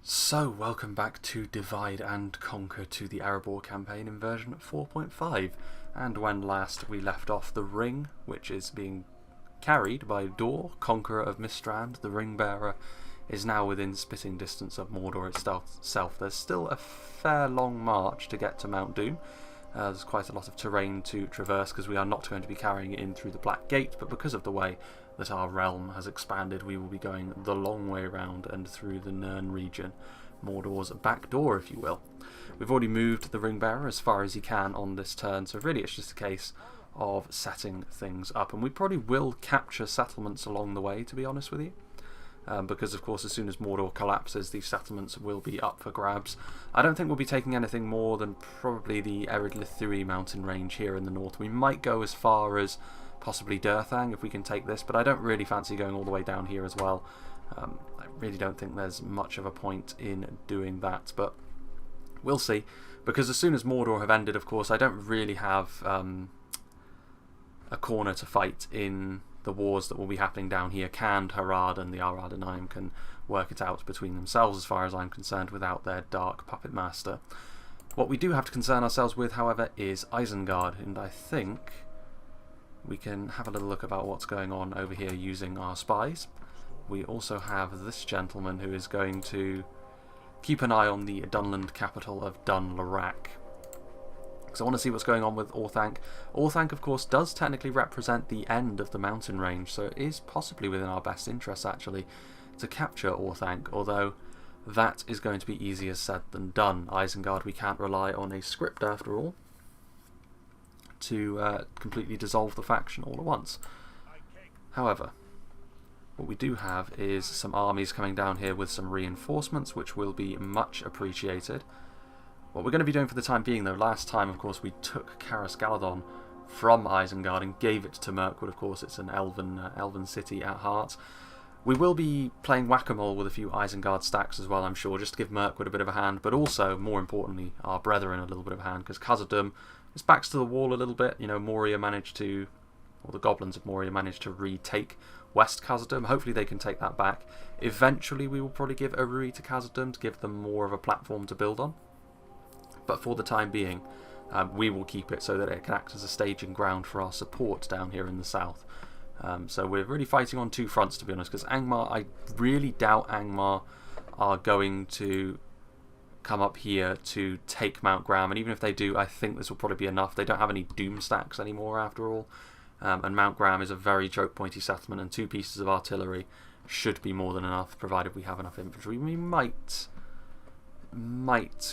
So, welcome back to Divide and Conquer to the Erebor campaign in version 4.5. And when last we left off, the ring, which is being carried by Dor, Conqueror of Mistrand, the ring bearer, is now within spitting distance of Mordor itself. There's still a fair long march to get to Mount Doom. There's quite a lot of terrain to traverse because we are not going to be carrying it in through the Black Gate, but because of the way that our realm has expanded, we will be going the long way around and through the Nirn region, Mordor's back door, if you will. We've already moved the ring bearer as far as he can on this turn, so really it's just a case of setting things up, and we probably will capture settlements along the way, to be honest with you. Because of course as soon as Mordor collapses, these settlements will be up for grabs. I don't think we'll be taking anything more than probably the Ered mountain range here in the north. We might go as far as possibly Durthang if we can take this, but I don't really fancy going all the way down here as well. I really don't think there's much of a point in doing that, but we'll see. Because as soon as Mordor have ended, of course, I don't really have a corner to fight in the wars that will be happening down here. Khand, Harad and the Arad can work it out between themselves as far as I'm concerned without their dark puppet master. What we do have to concern ourselves with, however, is Isengard, and I think we can have a little look about what's going on over here using our spies. We also have this gentleman who is going to keep an eye on the Dunland capital of Dun Lorak. So I want to see what's going on with Orthanc. Orthanc, of course, does technically represent the end of the mountain range, so it is possibly within our best interest, actually, to capture Orthanc, although that is going to be easier said than done. Isengard, we can't rely on a script, after all, to completely dissolve the faction all at once. However, what we do have is some armies coming down here with some reinforcements, which will be much appreciated. What we're going to be doing for the time being, though, last time, of course, we took Caras Galadon from Isengard and gave it to Mirkwood. Of course, it's an elven city at heart. We will be playing whack-a-mole with a few Isengard stacks as well, I'm sure, just to give Mirkwood a bit of a hand, but also, more importantly, our brethren a little bit of a hand, because Khazad-dûm is backs to the wall a little bit. You know, Moria managed to, or the goblins of Moria managed to retake West Khazad-dûm. Hopefully they can take that back. Eventually we will probably give Orui to Khazad-dûm to give them more of a platform to build on. But for the time being, we will keep it so that it can act as a staging ground for our support down here in the south. So we're really fighting on two fronts, to be honest, because Angmar, I really doubt Angmar are going to come up here to take Mount Graham, and even if they do, I think this will probably be enough. They don't have any Doom stacks anymore, after all, and Mount Graham is a very choke pointy settlement, and 2 pieces of artillery should be more than enough, provided we have enough infantry. We might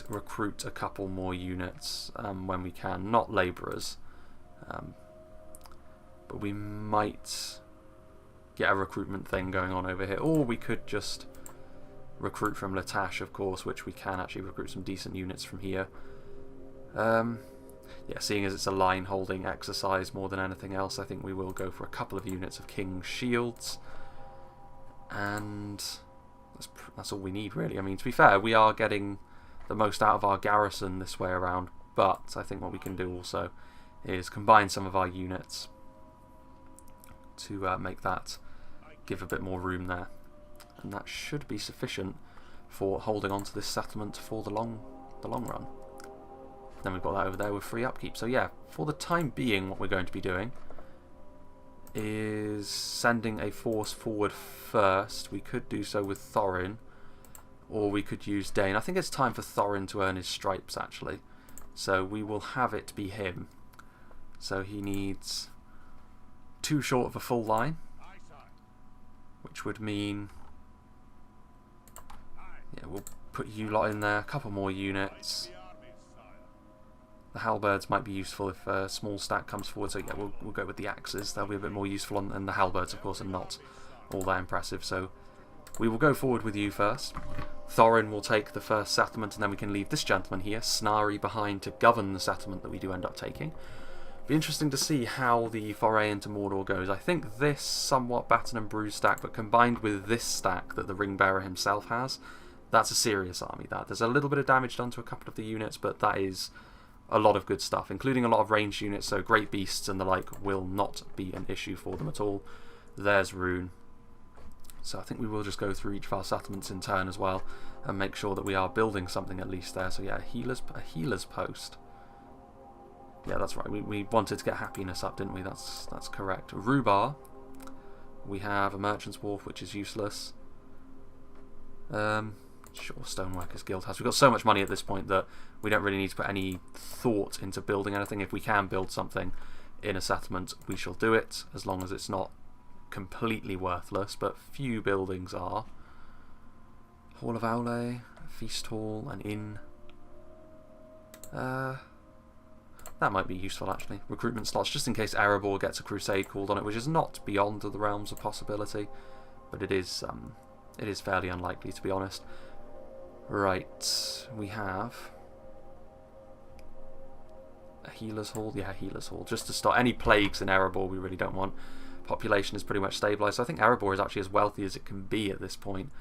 recruit a couple more units when we can, not labourers, but we might get a recruitment thing going on over here, or we could just recruit from Latash, of course, which we can actually recruit some decent units from here. Yeah, seeing as it's a line holding exercise more than anything else, I think we will go for a couple of units of King's Shields, and that's all we need, really. I mean, to be fair, we are getting the most out of our garrison this way around, but I think what we can do also is combine some of our units to make that give a bit more room there, and that should be sufficient for holding on to this settlement for the long run. Then we've got that over there with free upkeep. So yeah, for the time being, what we're going to be doing is sending a force forward first. We could do so with Thorin, or we could use Dane. I think it's time for Thorin to earn his stripes, actually. So we will have it be him. So he needs 2 short of a full line, which would mean, yeah, we'll put you lot in there, a couple more units. The halberds might be useful if a small stack comes forward, so yeah, we'll go with the axes. They'll be a bit more useful, and the halberds, of course, are not all that impressive, so we will go forward with you first. Thorin will take the first settlement, and then we can leave this gentleman here, Snari, behind to govern the settlement that we do end up taking. Be interesting to see how the foray into Mordor goes. I think this somewhat batten and bruise stack, but combined with this stack that the ring bearer himself has, that's a serious army. There's a little bit of damage done to a couple of the units, but that is a lot of good stuff, including a lot of ranged units, so great beasts and the like will not be an issue for them at all. There's Rune. So I think we will just go through each of our settlements in turn as well and make sure that we are building something at least there. So yeah, a healer's post. Yeah, that's right. We wanted to get happiness up, didn't we? That's correct. Rhubar. We have a merchant's wharf, which is useless. Sure, Stoneworkers Guild has. We've got so much money at this point that we don't really need to put any thought into building anything. If we can build something in a settlement, we shall do it, as long as it's not completely worthless, but few buildings are. Hall of Aule, Feast Hall, an inn. That might be useful, actually. Recruitment slots, just in case Erebor gets a crusade called on it, which is not beyond the realms of possibility, but it is fairly unlikely, to be honest. Right, we have a Healer's Hall. Yeah, Healer's Hall, just to stop any plagues in Erebor we really don't want. Population is pretty much stabilised, so I think Erebor is actually as wealthy as it can be at this point.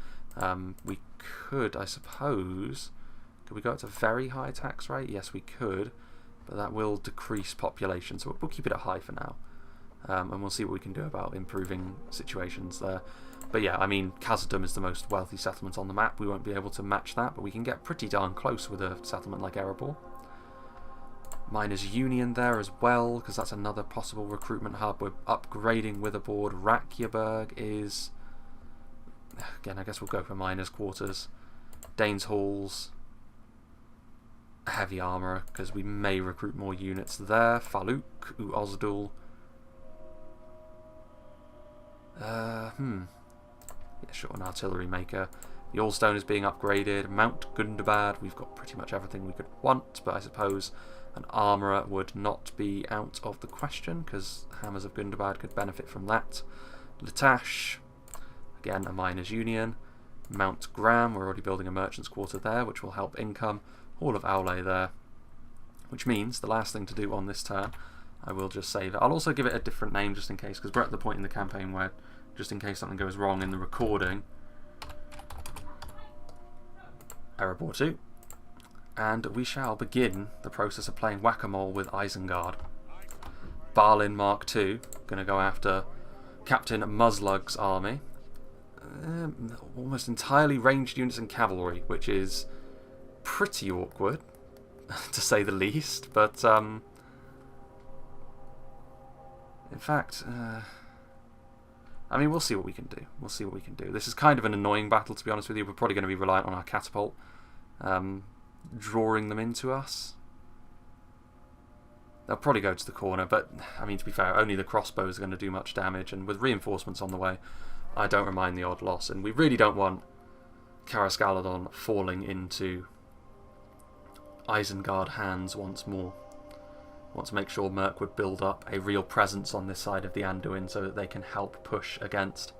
We could, I suppose, could we go up to very high tax rate? Yes, we could. But that will decrease population, so we'll keep it at high for now. And we'll see what we can do about improving situations there. But yeah, I mean, Khazad-dûm is the most wealthy settlement on the map. We won't be able to match that, but we can get pretty darn close with a settlement like Erebor. Miners' Union there as well, because that's another possible recruitment hub. We're upgrading Witherboard. Rakyaberg is... Again, I guess we'll go for Miners' Quarters. Danes' Halls. Heavy armour, because we may recruit more units there. Faluk, Ozdul. Yeah, sure, an artillery maker. The Allstone is being upgraded. Mount Gundabad, we've got pretty much everything we could want, but I suppose an armourer would not be out of the question, because Hammers of Gundabad could benefit from that. Latash, again, a miners' union. Mount Graham, we're already building a merchant's quarter there, which will help income. All of Aule there, which means the last thing to do on this turn, I will just save it. I'll also give it a different name just in case, because we're at the point in the campaign where, just in case something goes wrong in the recording, Erebor 2, and we shall begin the process of playing whack-a-mole with Isengard. Balin Mark II, going to go after Captain Muslug's army. Almost entirely ranged units and cavalry, which is pretty awkward, to say the least, but in fact, I mean, we'll see what we can do. We'll see what we can do. This is kind of an annoying battle, to be honest with you. We're probably going to be reliant on our catapult, drawing them into us. They'll probably go to the corner, but I mean, to be fair, only the crossbows are going to do much damage, and with reinforcements on the way, I don't mind the odd loss, and we really don't want Carascaladon falling into Isengard hands once more. Want to make sure Mirkwood build up a real presence on this side of the Anduin so that they can help push against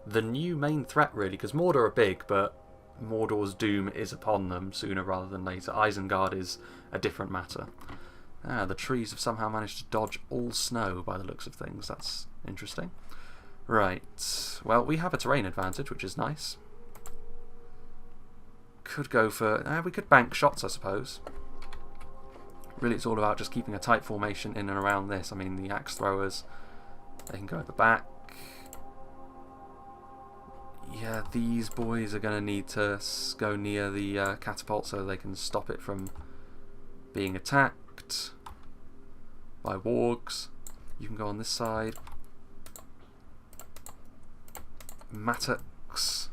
the new main threat, really, because Mordor are big, but Mordor's doom is upon them sooner rather than later. Isengard is a different matter. The trees have somehow managed to dodge all snow by the looks of things. That's interesting. Right, well, we have a terrain advantage, which is nice. Could go for... we could bank shots, I suppose. Really, it's all about just keeping a tight formation in and around this. I mean, the axe throwers, they can go at the back. Yeah, these boys are going to need to go near the catapult so they can stop it from being attacked by wargs. You can go on this side. Mattocks,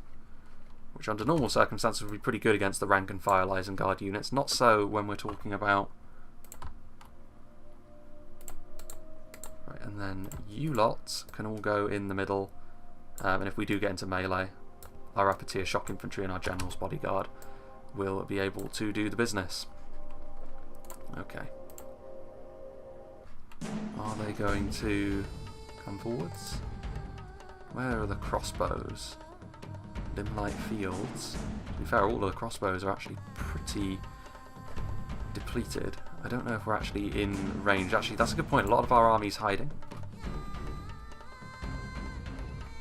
which under normal circumstances would be pretty good against the rank and file Isengard units. Not so when we're talking about... Right, and then you lot can all go in the middle, and if we do get into melee, our upper tier shock infantry and our general's bodyguard will be able to do the business. Okay. Are they going to come forwards? Where are the crossbows? Limelight Fields. To be fair, all of the crossbows are actually pretty depleted. I don't know if we're actually in range. Actually, that's a good point. A lot of our army's hiding.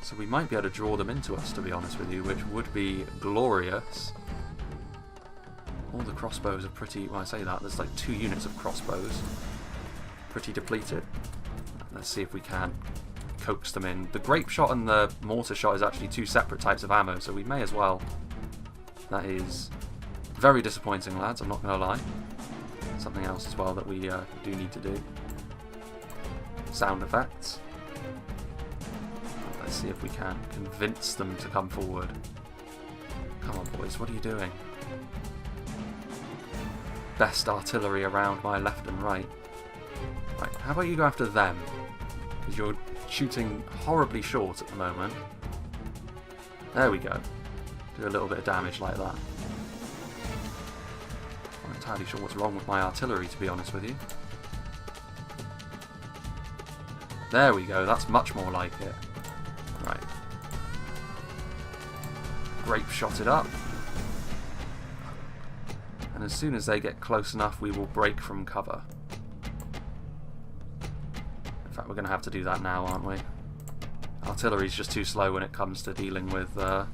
So we might be able to draw them into us, to be honest with you, which would be glorious. All the crossbows are pretty... Well, I say that, there's like 2 units of crossbows. Pretty depleted. Let's see if we can coax them in. The grape shot and the mortar shot is actually two separate types of ammo, so we may as well. That is very disappointing, lads, I'm not going to lie. Something else as well that we do need to do. Sound effects. Let's see if we can convince them to come forward. Come on, boys, what are you doing? Best artillery around my left and right. Right, how about you go after them? Because you're shooting horribly short at the moment. There we go. Do a little bit of damage like that. I'm not entirely sure what's wrong with my artillery, to be honest with you. There we go, that's much more like it. Right. Grape shot it up. And as soon as they get close enough, we will break from cover. In fact, we're going to have to do that now, aren't we? Artillery's just too slow when it comes to dealing with... Go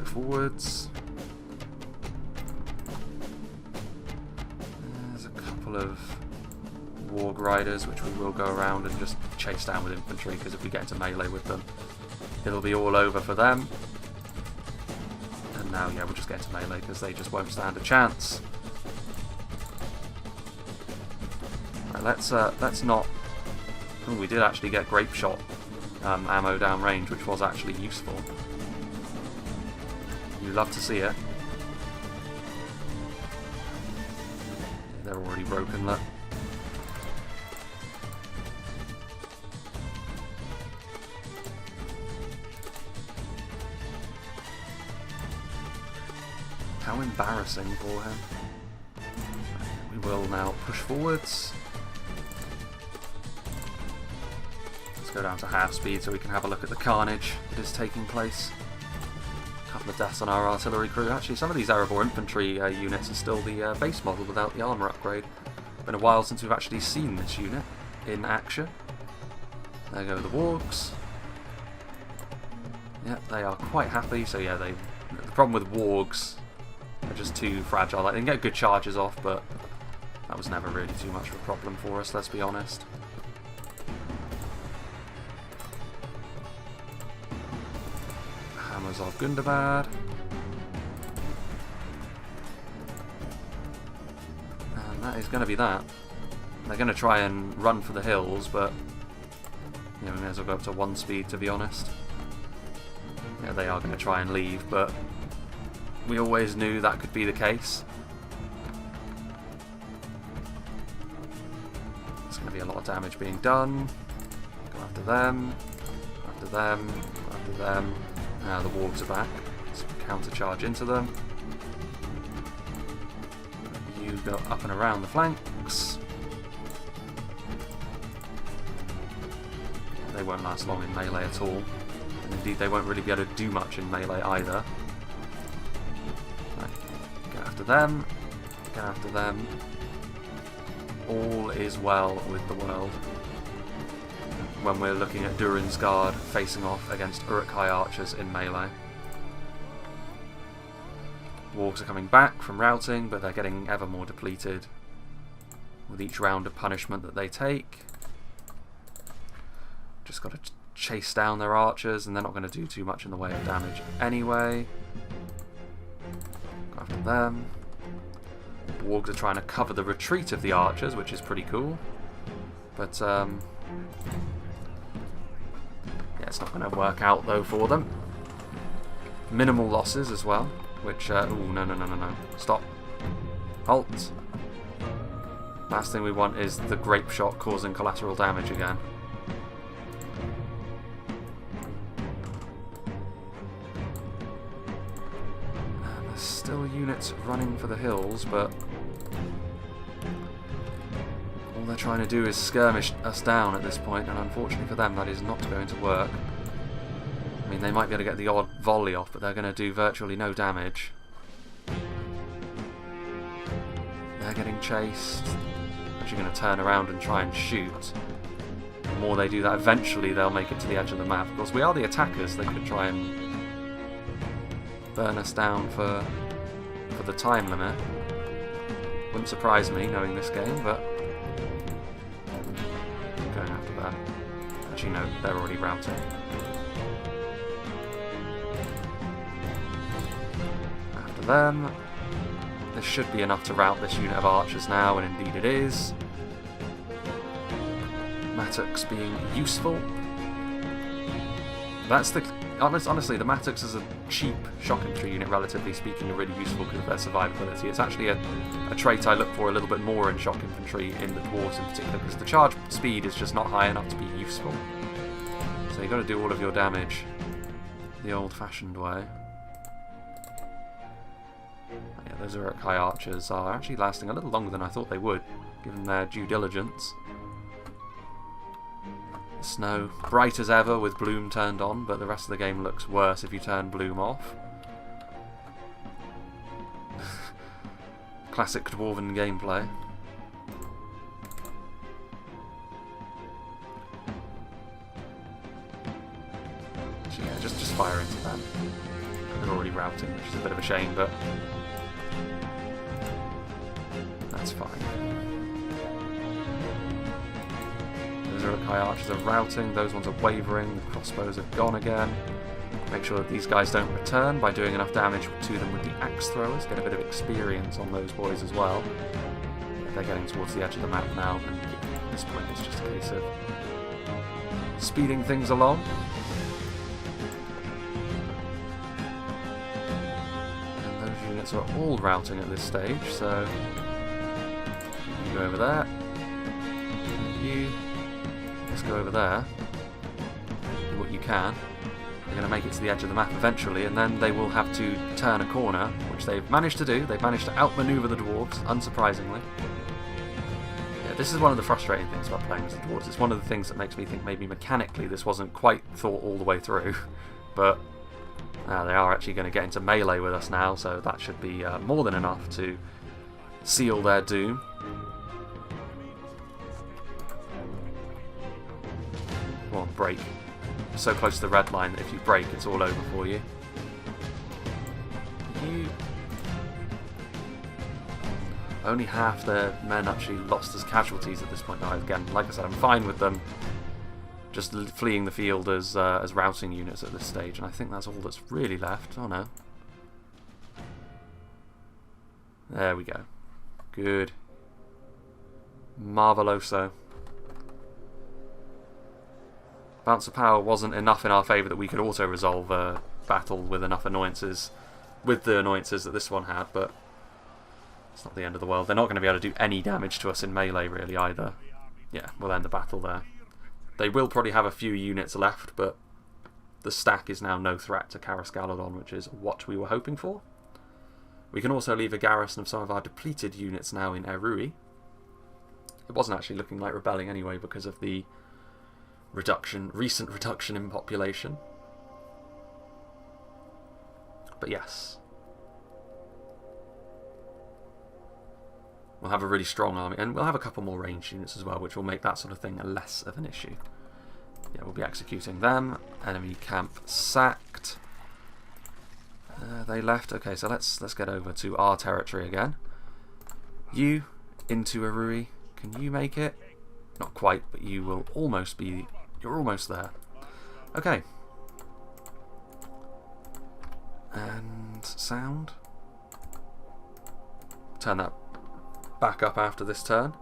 forwards. There's a couple of warg riders which we will go around and just chase down with infantry, because if we get into melee with them, it'll be all over for them. And now, yeah, we'll just get into melee because they just won't stand a chance. Right, let's not. Oh, we did actually get grape shot ammo down range, which was actually useful. You love to see it. They're already broken, look. How embarrassing for him. We will now push forwards. Let's go down to half speed so we can have a look at the carnage that is taking place. A couple of deaths on our artillery crew. Actually, some of these Erebor infantry units are still the base model without the armour upgrade. Been a while since we've actually seen this unit in action. There go the wargs. Yep, they are quite happy. So yeah, the problem with wargs, they're just too fragile. Like, they can get good charges off, but that was never really too much of a problem for us, let's be honest. Hammers of Gundabad. And that is going to be that. They're going to try and run for the hills, but you know, we may as well go up to 1 speed, to be honest. Yeah, they are going to try and leave, but we always knew that could be the case. There's going to be a lot of damage being done. Go after them. Go after them. Go after them. Now the wargs are back. Let's counter-charge into them. You go up and around the flanks. They won't last long in melee at all. And indeed, they won't really be able to do much in melee either. Get after them. Get after them. All is well with the world when we're looking at THORIN's guard facing off against Uruk-hai archers in melee. Wargs are coming back from routing, but they're getting ever more depleted with each round of punishment that they take. Just got to chase down their archers, and they're not going to do too much in the way of damage anyway. Go after them. Wargs are trying to cover the retreat of the archers, which is pretty cool. But yeah, it's not going to work out though for them. Minimal losses as well, which ooh, no, stop, halt. Last thing we want is the grape shot causing collateral damage again. And there's still units running for the hills, but all they're trying to do is skirmish us down at this point, and unfortunately for them that is not going to work. I mean, they might be able to get the odd volley off, but they're going to do virtually no damage. They're getting chased. Actually going to turn around and try and shoot. The more they do that, eventually they'll make it to the edge of the map. Of course, we are the attackers. They could try and burn us down for the time limit, Wouldn't surprise me knowing this game, but I'm going after that. Actually, no, they're already routing. After them. This should be enough to rout this unit of archers now, and indeed it is. Mattocks being useful. That's the honestly, the Mattocks as a cheap shock infantry unit, relatively speaking, are really useful because of their survivability. It's actually a trait I look for a little bit more in shock infantry, in the dwarves in particular, because the charge speed is just not high enough to be useful. So you've got to do all of your damage the old-fashioned way. Yeah, those Uruk-hai archers are actually lasting a little longer than I thought they would, given their due diligence. The snow, bright as ever with bloom turned on, but the rest of the game looks worse if you turn bloom off. Classic dwarven gameplay. So yeah, just fire into them. They're already routing, which is a bit of a shame, but that's fine. Those Uruk-hai archers are routing, those ones are wavering, the crossbows are gone again. Make sure that these guys don't return by doing enough damage to them with the axe throwers. Get a bit of experience on those boys as well. They're getting towards the edge of the map now, and at this point it's just a case of speeding things along. And those units are all routing at this stage, so you go over there. You just go over there. Do what you can. They're going to make it to the edge of the map eventually, and then they will have to turn a corner, which they've managed to do. They've managed to outmaneuver the dwarves, unsurprisingly. Yeah, this is one of the frustrating things about playing as the dwarves. It's one of the things that makes me think maybe mechanically this wasn't quite thought all the way through. But they are actually going to get into melee with us now, so that should be more than enough to seal their doom. Come on, break. So close to the red line that if you break, it's all over for you. Only half their men actually lost as casualties at this point. Now, again, like I said, I'm fine with them just fleeing the field as routing units at this stage, and I think that's all that's really left. Oh no. There we go. Good. Marveloso. Bounce of power wasn't enough in our favour that we could auto-resolve a battle with enough annoyances, with the annoyances that this one had, but it's not the end of the world. They're not going to be able to do any damage to us in melee, really, either. Yeah, we'll end the battle there. They will probably have a few units left, but the stack is now no threat to Carascaladon, which is what we were hoping for. We can also leave a garrison of some of our depleted units now in Erui. It wasn't actually looking like rebelling anyway because of the recent reduction in population. But yes, we'll have a really strong army, and we'll have a couple more ranged units as well, which will make that sort of thing less of an issue. Yeah, we'll be executing them. Enemy camp sacked. They left. Okay, so let's get over to our territory again. You into Erui. Can you make it? Not quite, but you will almost be. You're almost there. Okay. And sound. Turn that back up after this turn.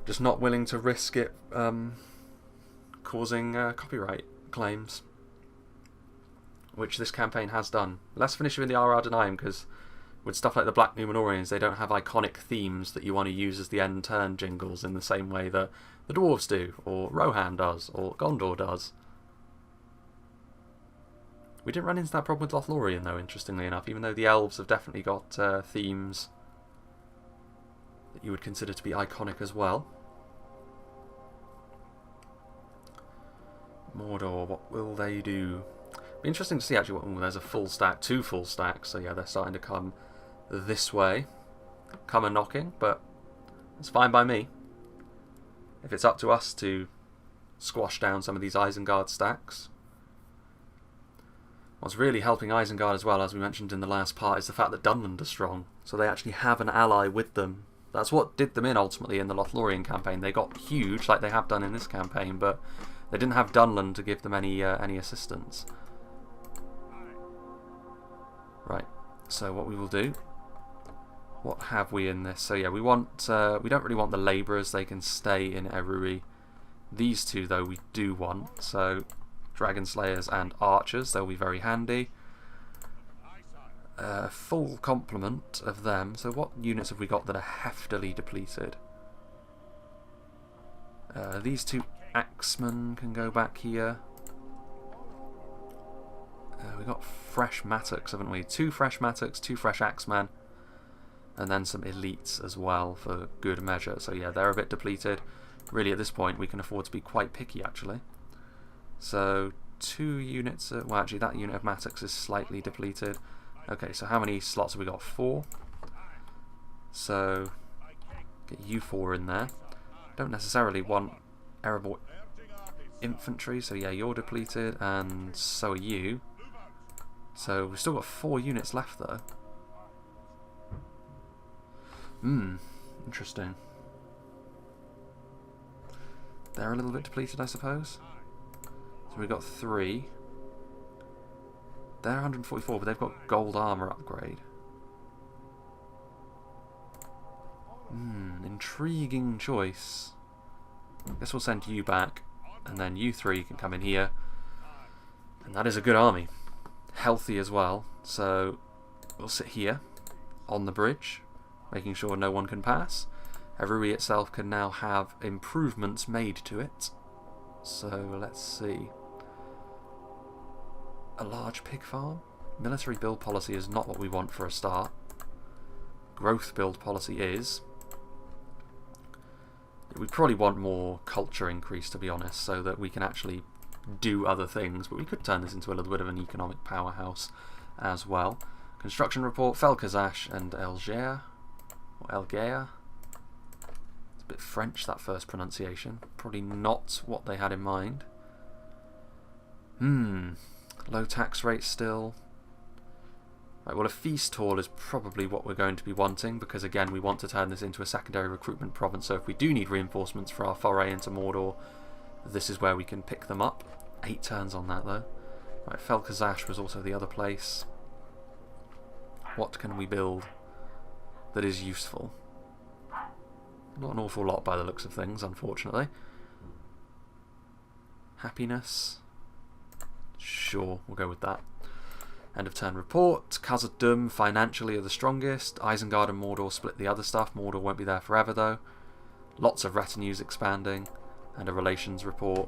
Just not willing to risk it causing copyright claims, which this campaign has done. Let's finish with the R.R. Denaim, because with stuff like the Black Numenorians, they don't have iconic themes that you want to use as the end turn jingles in the same way that the dwarves do, or Rohan does, or Gondor does. We didn't run into that problem with Lothlorien, though, interestingly enough, even though the elves have definitely got themes that you would consider to be iconic as well. Mordor, what will they do? Be interesting to see actually. There's a full stack, 2 full stacks, so yeah, they're starting to come this way. Come a knocking, but it's fine by me. If it's up to us to squash down some of these Eisenguard stacks. What's really helping Isengard as well, as we mentioned in the last part, is the fact that Dunland are strong. So they actually have an ally with them. That's what did them in ultimately in the Lothlorien campaign. They got huge, like they have done in this campaign, but they didn't have Dunland to give them any assistance. Right. So what we will do. What have we in this? So yeah, we don't really want the labourers. They can stay in Erebor. These two though we do want. So Dragon Slayers and Archers, they'll be very handy. Full complement of them. So what units have we got that are heftily depleted? These two Axemen can go back here. We've got fresh Mattocks, haven't we? 2 fresh Mattocks, 2 fresh Axemen, and then some elites as well for good measure. So yeah, they're a bit depleted. Really at this point we can afford to be quite picky actually. So 2 units, well actually that unit of Mattocks is slightly depleted. Okay, so how many slots have we got? 4. So get you 4 in there. Don't necessarily want Erebor infantry, so yeah, you're depleted and so are you. So we've still got 4 units left though. Interesting. They're a little bit depleted, I suppose. So we've got 3. They're 144, but they've got gold armour upgrade. Intriguing choice. I guess we'll send you back, and then you 3 can come in here. And that is a good army. Healthy as well. So we'll sit here on the bridge, making sure no one can pass. Erebor itself can now have improvements made to it. So let's see. A large pig farm? Military build policy is not what we want for a start. Growth build policy is. We probably want more culture increase, to be honest, so that we can actually do other things, but we could turn this into a little bit of an economic powerhouse as well. Construction report, Felkazash and Elgea. Or Elgea. It's a bit French, that first pronunciation. Probably not what they had in mind. Low tax rate still. Right, well, a feast hall is probably what we're going to be wanting, because again we want to turn this into a secondary recruitment province, so if we do need reinforcements for our foray into Mordor, this is where we can pick them up. 8 turns on that though. Right, Felkazash was also the other place. What can we build that is useful? Not an awful lot by the looks of things, unfortunately. Happiness. Sure, we'll go with that. End of turn report. Khazad-dûm financially are the strongest. Isengard and Mordor split the other stuff. Mordor won't be there forever though. Lots of retinues expanding. And a relations report.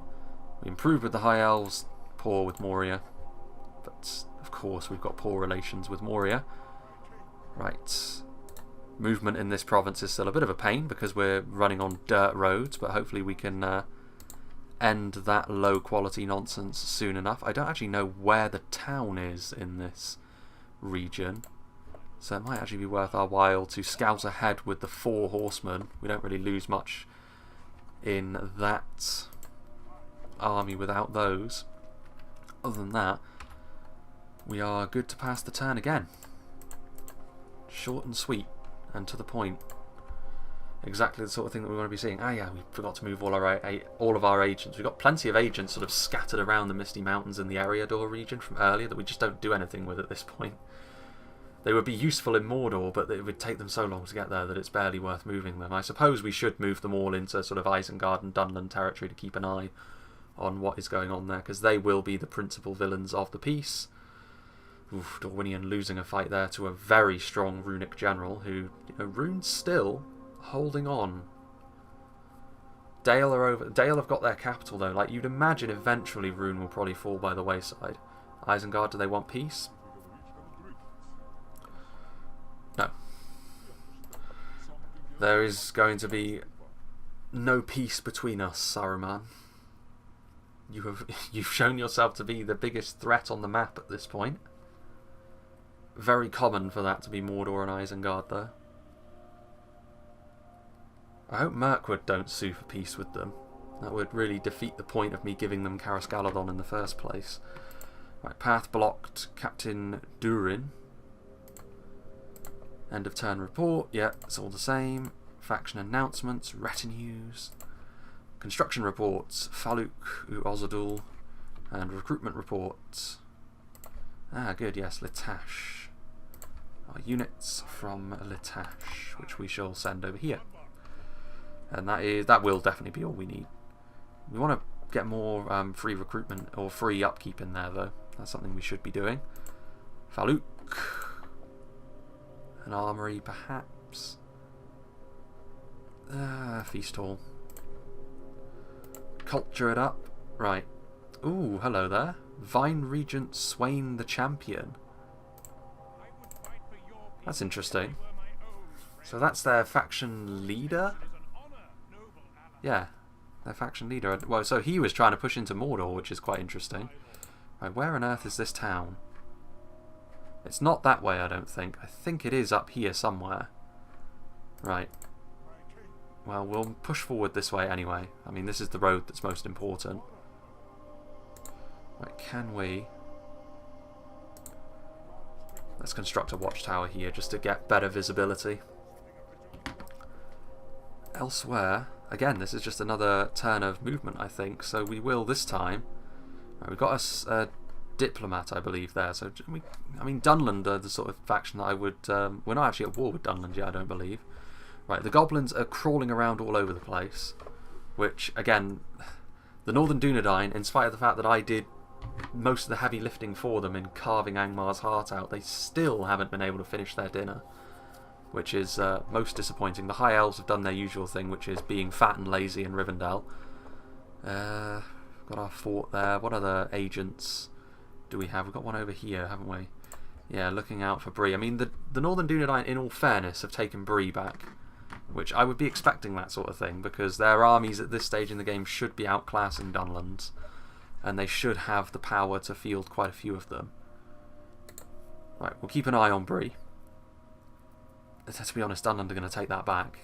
We improved with the High Elves, poor with Moria. But of course we've got poor relations with Moria. Right. Movement in this province is still a bit of a pain because we're running on dirt roads, but hopefully we can end that low quality nonsense soon enough. I don't actually know where the town is in this region, so it might actually be worth our while to scout ahead with the 4 horsemen. We don't really lose much in that army without those. Other than that, we are good to pass the turn again. Short and sweet and to the point. Exactly the sort of thing that we want to be seeing. Ah yeah, we forgot to move all of our agents. We've got plenty of agents sort of scattered around the Misty Mountains in the Eriador region from earlier that we just don't do anything with at this point. They would be useful in Mordor, but it would take them so long to get there that it's barely worth moving them. I suppose we should move them all into sort of Isengard and Dunland territory to keep an eye on what is going on there, because they will be the principal villains of the piece. Oof, Dorwinion losing a fight there to a very strong runic general who, you know, Rune's still holding on. Dale are over. Dale have got their capital though. Like, you'd imagine eventually Rune will probably fall by the wayside. Isengard, do they want peace? No. There is going to be no peace between us, Saruman. You've shown yourself to be the biggest threat on the map at this point. Very common for that to be Mordor and Isengard though. I hope Mirkwood don't sue for peace with them. That would really defeat the point of me giving them Caras Galadon in the first place. Right, path blocked, Captain THORIN. End of turn report, yeah, it's all the same. Faction announcements, retinues. Construction reports, Faluk, Ozadul, and recruitment reports. Ah, good, yes, Litash. Our units from Litash, which we shall send over here. And that will definitely be all we need. We want to get more free recruitment or free upkeep in there, though. That's something we should be doing. Faluk. An armory, perhaps. Feast hall. Culture it up. Right. Ooh, hello there. Vine Regent Swain the Champion. That's interesting. So that's their faction leader? Yeah, their faction leader. Well, so he was trying to push into Mordor, which is quite interesting. Right, where on earth is this town? It's not that way, I don't think. I think it is up here somewhere. Right. Well, we'll push forward this way anyway. I mean, this is the road that's most important. Right, can we... Let's construct a watchtower here just to get better visibility. Elsewhere, again, this is just another turn of movement, I think. So we will this time. Right, we've got a diplomat, I believe, there. So I mean, Dunland are the sort of faction that I would. We're not actually at war with Dunland yet, I don't believe. Right, the goblins are crawling around all over the place. Which, again, the Northern Dunedain, in spite of the fact that I did most of the heavy lifting for them in carving Angmar's heart out, they still haven't been able to finish their dinner, which is most disappointing. The High Elves have done their usual thing, which is being fat and lazy in Rivendell. Got our fort there. What other agents do we have? We've got one over here, haven't we? Yeah, looking out for Bree. I mean, the Northern Dunedain, in all fairness, have taken Bree back, which I would be expecting that sort of thing, because their armies at this stage in the game should be outclassing Dunland's, and they should have the power to field quite a few of them. Right, we'll keep an eye on Bree. To be honest, Dunland are going to take that back.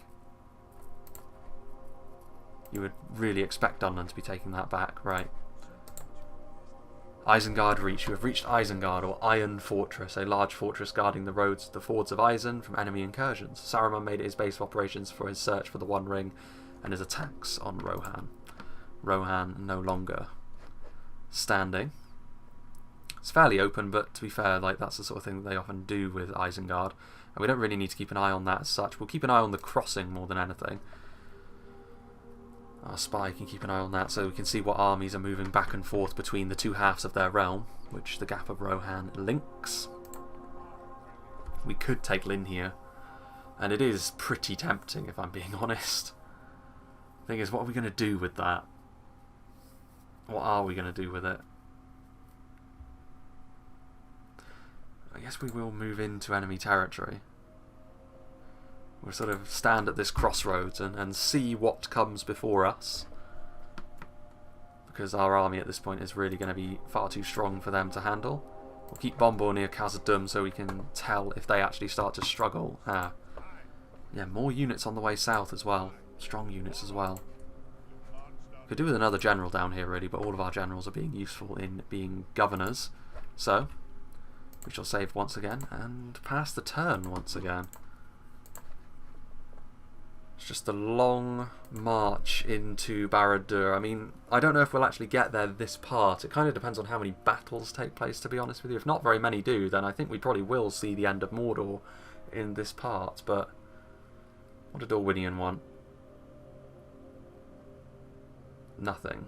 You would really expect Dunland to be taking that back, right? Eisenguard Reach. You have reached Isengard, or Iron Fortress, a large fortress guarding the roads to the fords of Eisen from enemy incursions. Saruman made it his base of operations for his search for the One Ring and his attacks on Rohan. Rohan no longer standing. It's fairly open, but to be fair, like, that's the sort of thing that they often do with Isengard, and we don't really need to keep an eye on that as such. We'll keep an eye on the crossing more than anything. Our spy can keep an eye on that, so we can see what armies are moving back and forth between the two halves of their realm, which the Gap of Rohan links. We could take Lynn here, and it is pretty tempting, if I'm being honest. The thing is, what are we going to do with that? What are we going to do with it? I guess we will move into enemy territory. We'll sort of stand at this crossroads and see what comes before us, because our army at this point is really going to be far too strong for them to handle. We'll keep Bombor near Khazad-dûm so we can tell if they actually start to struggle. Yeah, more units on the way south as well. Strong units as well. Could do with another general down here really, but all of our generals are being useful in being governors. So, we shall save once again and pass the turn once again. It's just a long march into Barad-dûr. I mean, I don't know if we'll actually get there this part. It kind of depends on how many battles take place, to be honest with you. If not very many do, then I think we probably will see the end of Mordor in this part. But what did Orwinian want? Nothing.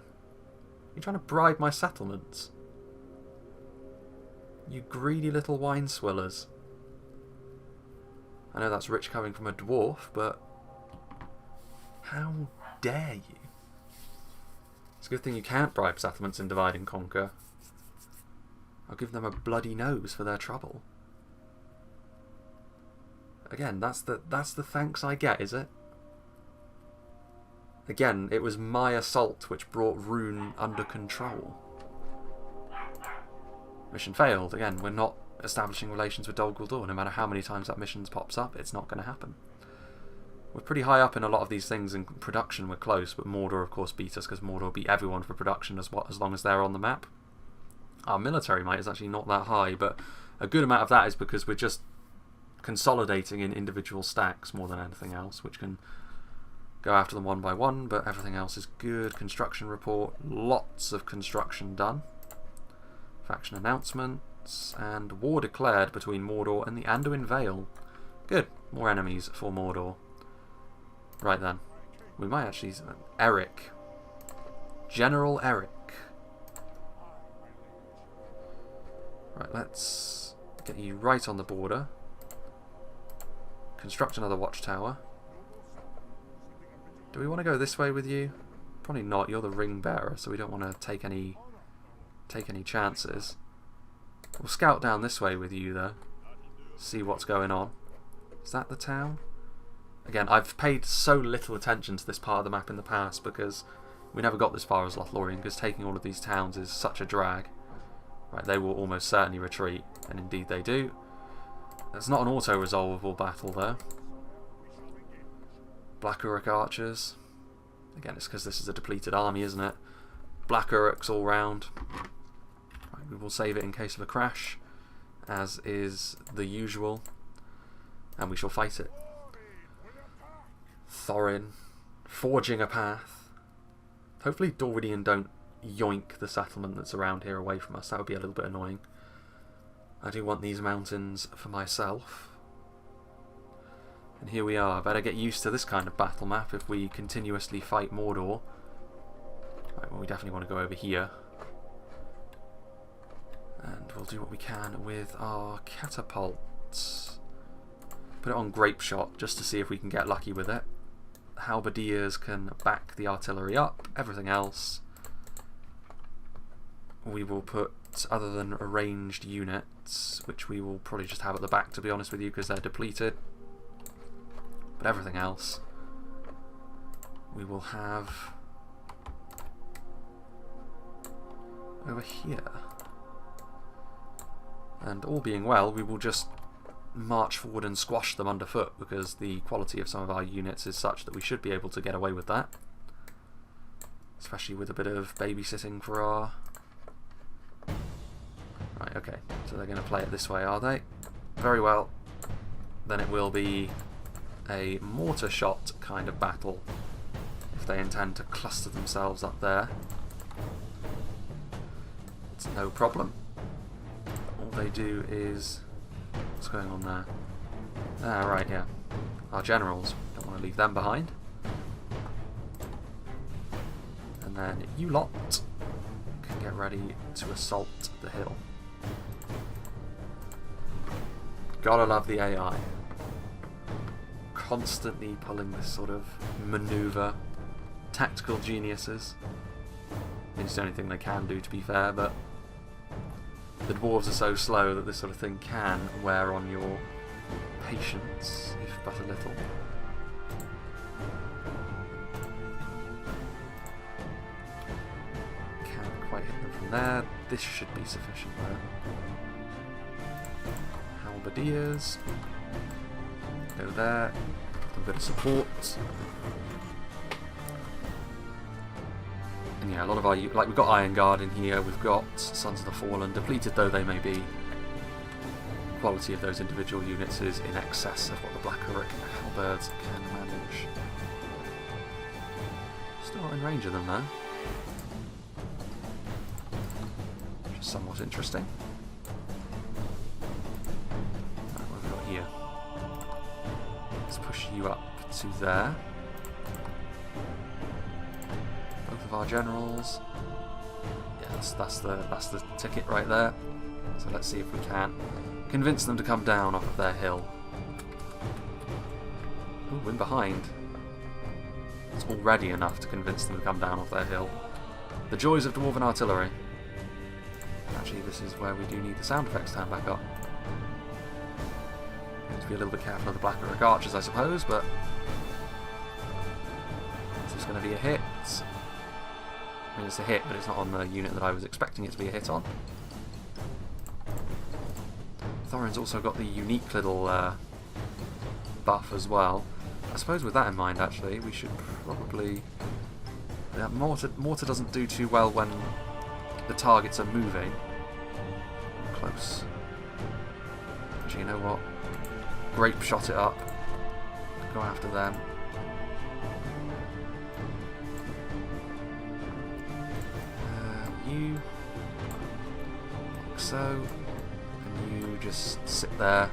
You're trying to bribe my settlements? You greedy little wine swillers. I know that's rich coming from a dwarf, but how dare you? It's a good thing you can't bribe settlements in Divide and Conquer. I'll give them a bloody nose for their trouble. Again, that's the thanks I get, is it? Again, it was my assault which brought Rune under control. Mission failed. Again, we're not establishing relations with Dol Guldur. No matter how many times that mission pops up, it's not going to happen. We're pretty high up in a lot of these things. In production, we're close, but Mordor, of course, beat us because Mordor beat everyone for production as long as they're on the map. Our military might is actually not that high, but a good amount of that is because we're just consolidating in individual stacks more than anything else, which can go after them one by one, but everything else is good. Construction report, lots of construction done. Faction announcements, and war declared between Mordor and the Anduin Vale. Good, more enemies for Mordor. Right then, we might actually... Eric. General Eric. Right, let's get you right on the border. Construct another watchtower. Do we want to go this way with you? Probably not. You're the ring bearer, so we don't want to take any chances. We'll scout down this way with you though. See what's going on. Is that the town? Again, I've paid so little attention to this part of the map in the past because we never got this far as Lothlorien, because taking all of these towns is such a drag. Right, they will almost certainly retreat, and indeed they do. It's not an auto-resolvable battle though. Black Uruk archers. Again, it's because this is a depleted army, isn't it? Black Uruks all round. Right, we will save it in case of a crash, as is the usual. And we shall fight it. Thorin. Forging a path. Hopefully Dorian don't yoink the settlement that's around here away from us. That would be a little bit annoying. I do want these mountains for myself. And here we are. Better get used to this kind of battle map if we continuously fight Mordor. Right, well, we definitely want to go over here. And we'll do what we can with our catapults. Put it on grape shot just to see if we can get lucky with it. Halberdiers can back the artillery up. Everything else we will put, other than arranged units, which we will probably just have at the back, to be honest with you, because they're depleted. But everything else we will have over here. And all being well, we will just march forward and squash them underfoot, because the quality of some of our units is such that we should be able to get away with that. Especially with a bit of babysitting for our... Right, okay, so they're going to play it this way, are they? Very well. Then it will be a mortar shot kind of battle if they intend to cluster themselves up there. It's no problem. All they do is... What's going on there? Ah, right, yeah. Our generals. Don't want to leave them behind. And then you lot can get ready to assault the hill. Gotta love the AI. Constantly pulling this sort of maneuver. Tactical geniuses. It's the only thing they can do, to be fair, but the dwarves are so slow that this sort of thing can wear on your patience, if but a little. Can't quite hit them from there. This should be sufficient though. Halberdiers. Go there. A bit of support. And yeah, a lot of our... Like, we've got Eisenguard in here, we've got Sons of the Fallen, depleted though they may be. The quality of those individual units is in excess of what the Black Uruk halberds can manage. Still not in range of them though. Which is somewhat interesting. Right, what have we got here? Let's push you up to there. Both of our generals. Yes, that's the ticket right there. So let's see if we can convince them to come down off of their hill. Ooh, in behind. It's already enough to convince them to come down off their hill. The joys of dwarven artillery. Actually, this is where we do need the sound effects turned back up. Need to be a little bit careful of the Black Uruk archers, I suppose, but this is going to be a hit. I mean, it's a hit, but it's not on the unit that I was expecting it to be a hit on. Thorin's also got the unique little buff as well. I suppose with that in mind, actually, we should probably... Mortar doesn't do too well when the targets are moving. close. Actually, you know what? Grape shot it up. Go after them. You, like so, and you just sit there.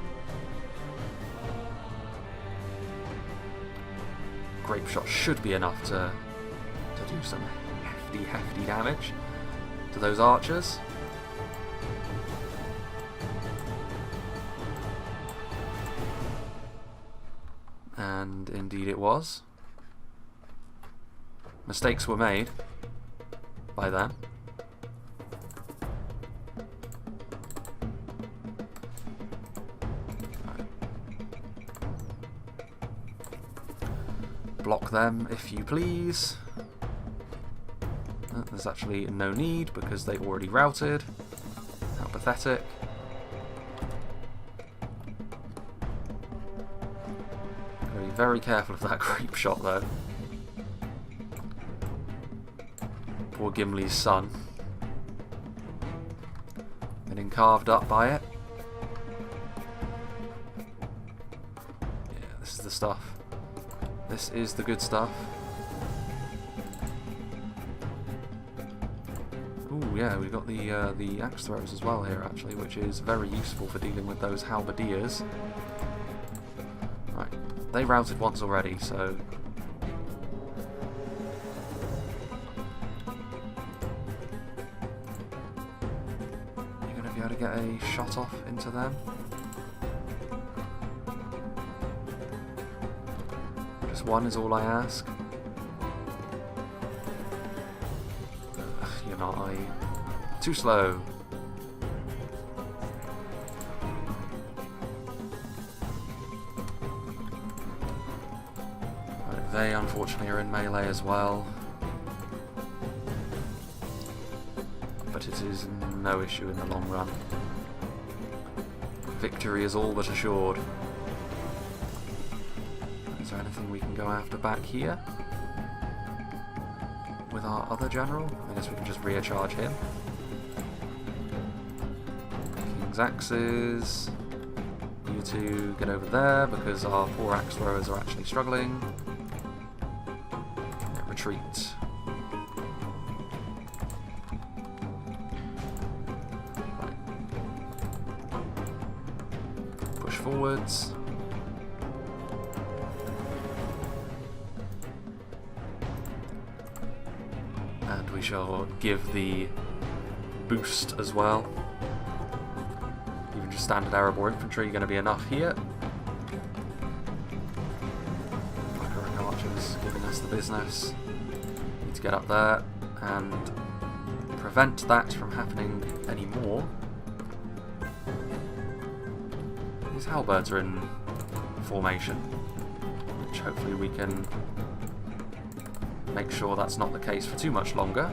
Grape shot should be enough to do some hefty damage to those archers. And indeed it was. Mistakes were made by them. Block them if you please. There's actually no need because they already routed. How pathetic. Gotta be very careful of that grape shot though. Poor Gimli's son. Getting carved up by it. Yeah, this is the stuff. This is the good stuff. Ooh, yeah, we've got the axe throws as well here, actually, which is very useful for dealing with those halberdiers. Right, they routed once already, so... You're going to be able to get a shot off into them. One is all I ask. You're not. Too slow. Right, they unfortunately are in melee as well. But it is no issue in the long run. Victory is all but assured. Is there anything we can go after back here? With our other general? I guess we can just recharge him. King's axes. You two get over there because our poor axe throwers are actually struggling. Yeah, retreat. Right. Push forwards. We shall give the boost as well. Even just standard Erebor infantry going to be enough here. Black archers giving us the business. Need to get up there and prevent that from happening anymore. These halberds are in formation, which hopefully we can make sure that's not the case for too much longer.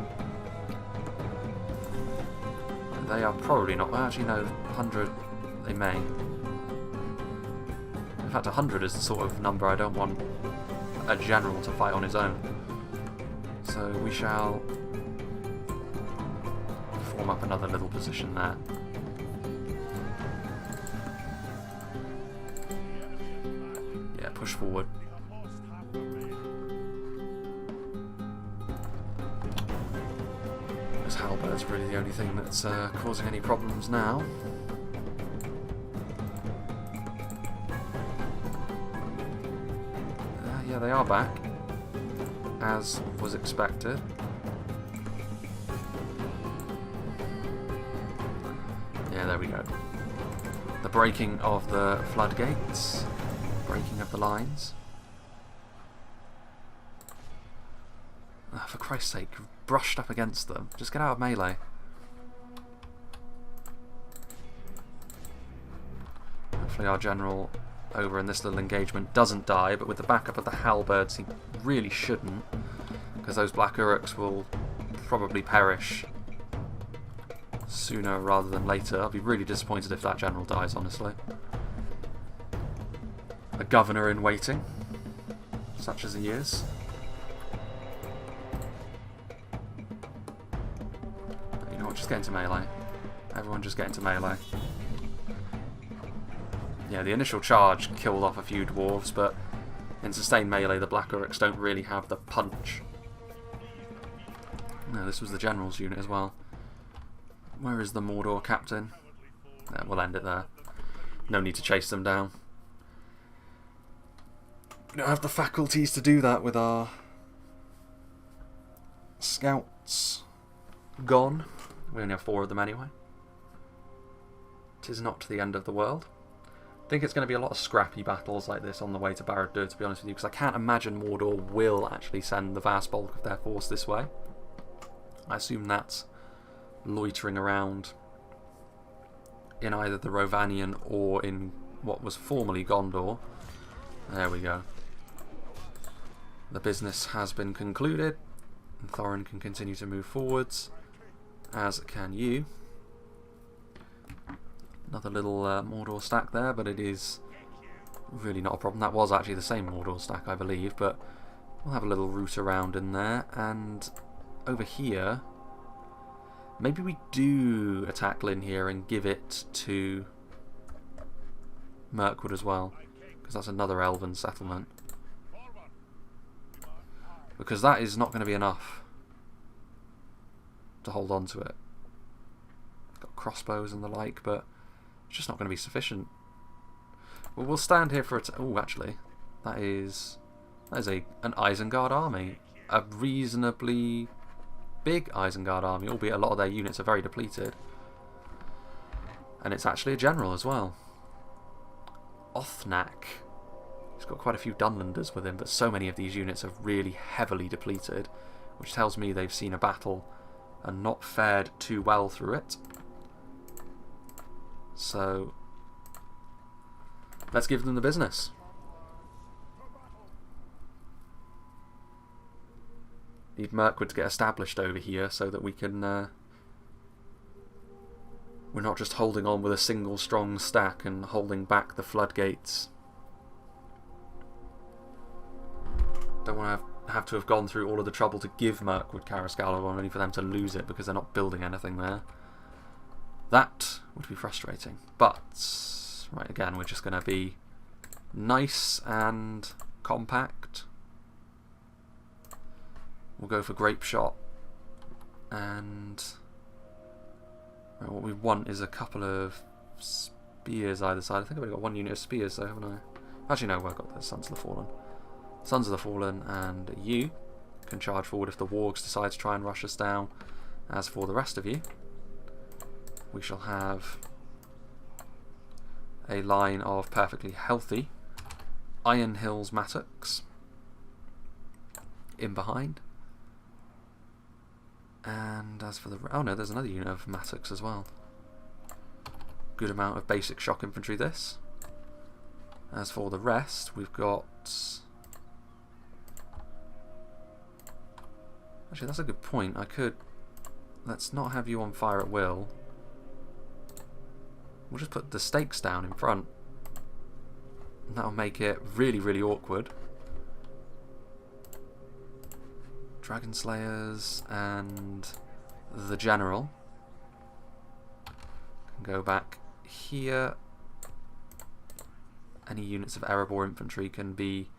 They are probably not. Well, actually, no, 100 they may. In fact, 100 is the sort of number I don't want a general to fight on his own. So we shall form up another little position there. Yeah, push forward. Halberds really the only thing that's causing any problems now. Yeah, they are back, as was expected. Yeah, there we go. The breaking of the floodgates, breaking of the lines. For Christ's sake, brushed up against them. Just get out of melee. Hopefully our general over in this little engagement doesn't die, but with the backup of the halberds he really shouldn't, because those black uruks will probably perish sooner rather than later. I'll be really disappointed if that general dies, honestly. A governor in waiting, such as he is. Just get into melee. Everyone just get into melee. Yeah, the initial charge killed off a few dwarves, but in sustained melee the Black Uruks don't really have the punch. No, this was the general's unit as well. Where is the Mordor captain? Yeah, we'll end it there. No need to chase them down. We don't have the faculties to do that with our scouts gone. We only have 4 of them anyway. 'Tis not the end of the world. I think it's going to be a lot of scrappy battles like this on the way to Barad-dûr, to be honest with you, because I can't imagine Mordor will actually send the vast bulk of their force this way. I assume that's loitering around in either the Rovanian or in what was formerly Gondor. There we go. The business has been concluded, and Thorin can continue to move forwards, as can you. Another little Mordor stack there, but it is really not a problem. That was actually the same Mordor stack, I believe, but we'll have a little route around in there. And over here, maybe we do attack Lynn here and give it to Mirkwood as well, because that's another elven settlement. Because that is not going to be enough to hold on to it. Got crossbows and the like, but it's just not going to be sufficient. Well, we'll stand here for a... Oh, actually, that is an Eisenguard Army. A reasonably big Eisenguard Army, albeit a lot of their units are very depleted. And it's actually a general as well. Othnak. He's got quite a few Dunlanders with him, but so many of these units are really heavily depleted, which tells me they've seen a battle and not fared too well through it. So let's give them the business. Need Mirkwood to get established over here so that we can... we're not just holding on with a single strong stack and holding back the floodgates. Don't want to have to have gone through all of the trouble to give Mirkwood Carrascalon only for them to lose it because they're not building anything there. That would be frustrating. But, right, again, we're just going to be nice and compact. We'll go for Grape Shot. And right, what we want is a couple of spears either side. I think I've only got 1 unit of spears, though, haven't I? Actually, no, I've got the Sons of the Fallen. Sons of the Fallen, and you can charge forward if the wargs decide to try and rush us down. As for the rest of you, we shall have a line of perfectly healthy Iron Hills Mattocks in behind. And as for the... oh no, there's another unit of Mattocks as well. Good amount of basic shock infantry this. As for the rest, we've got... actually, that's a good point. I could... let's not have you on fire at will. We'll just put the stakes down in front. And that'll make it really, really awkward. Dragon Slayers and the General can go back here. Any units of Erebor infantry can be...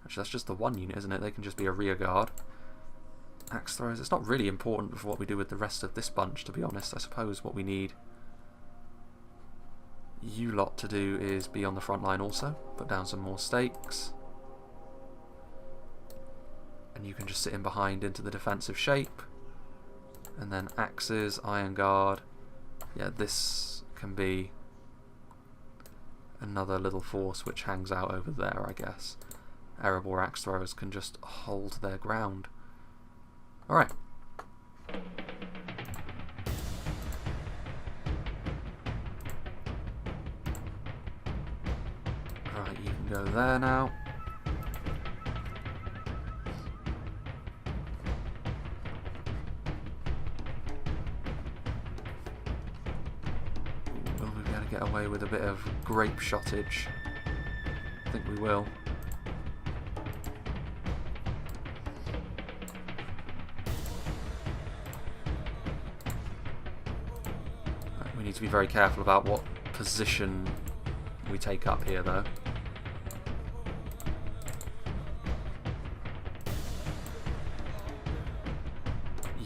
actually, that's just the 1 unit, isn't it? They can just be a rear guard. Axe throwers, it's not really important for what we do with the rest of this bunch, to be honest. I suppose what we need you lot to do is be on the front line also. Put down some more stakes. And you can just sit in behind into the defensive shape. And then axes, Iron Guard. Yeah, this can be another little force which hangs out over there, I guess. Erebor axe throwers can just hold their ground. Alright. Right, you can go there now. Will we be able to get away with a bit of grape shottage? I think we will. We need to be very careful about what position we take up here, though.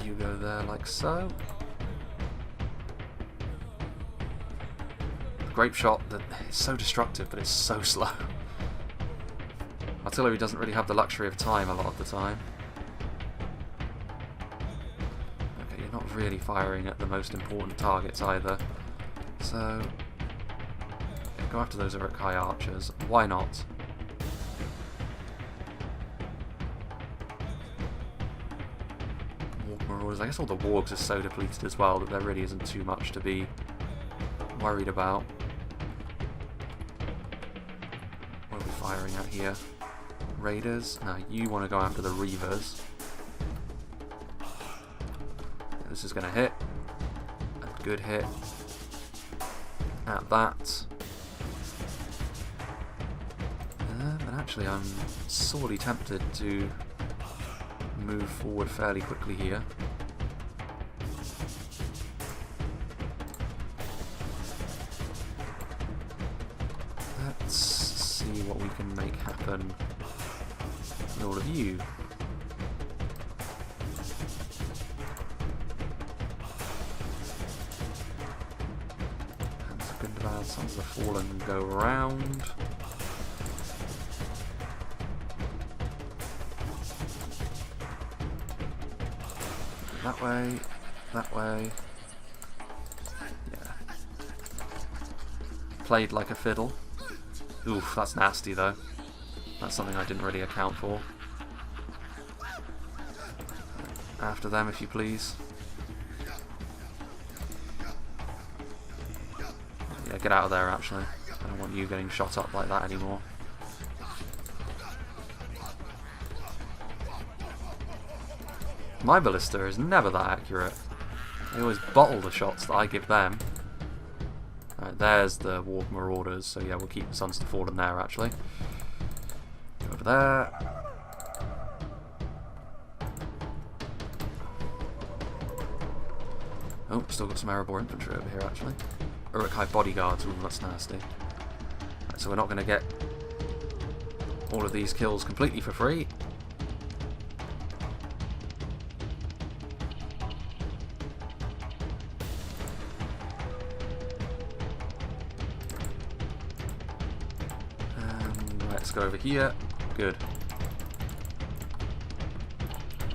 You go there like so. Grape shot that is so destructive, but it's so slow. Artillery doesn't really have the luxury of time a lot of the time. Okay, you're not really firing at the most important targets either. So, yeah, go after those Uruk-hai archers. Why not? Warg Marauders. I guess all the wargs are so depleted as well that there really isn't too much to be worried about. What are we firing at here? Raiders? No, you want to go after the Reavers. This is going to hit. A good hit. At that. But actually I'm sorely tempted to move forward fairly quickly here. Let's see what we can make happen with all of you. Sons of the Fallen go around. That way, that way. Yeah. Played like a fiddle. Oof, that's nasty though. That's something I didn't really account for. After them, if you please. Yeah, get out of there actually. I don't want you getting shot up like that anymore. My ballista is never that accurate. They always bottle the shots that I give them. Alright, there's the Warg Marauders, so yeah, we'll keep the Sons of the Fallen there actually. Go over there. Oh, still got some Erebor infantry over here actually. Uruk-hai bodyguards, ooh, that's nasty. Right, so we're not going to get all of these kills completely for free. And let's go over here. Good.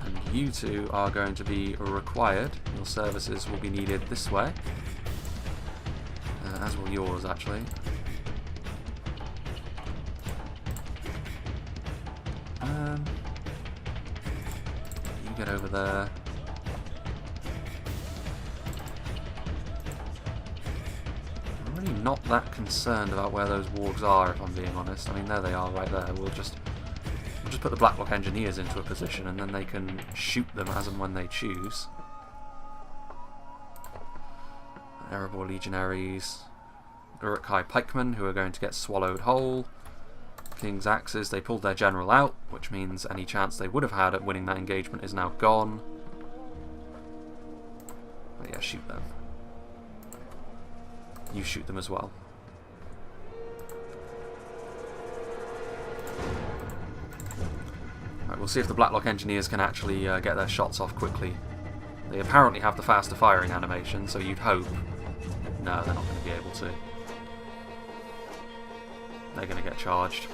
And you two are going to be required. Your services will be needed this way. As will yours, actually. You get over there. I'm really not that concerned about where those wargs are, if I'm being honest. I mean, there they are, right there. We'll just put the Blacklock Engineers into a position, and then they can shoot them as and when they choose. Erebor Legionaries, Uruk-hai Pikemen, who are going to get swallowed whole. King's Axes, they pulled their general out, which means any chance they would have had at winning that engagement is now gone. But yeah, shoot them. You shoot them as well. Right, we'll see if the Blacklock Engineers can actually get their shots off quickly. They apparently have the faster firing animation, so you'd hope. No, they're not going to be able to. They're going to get charged.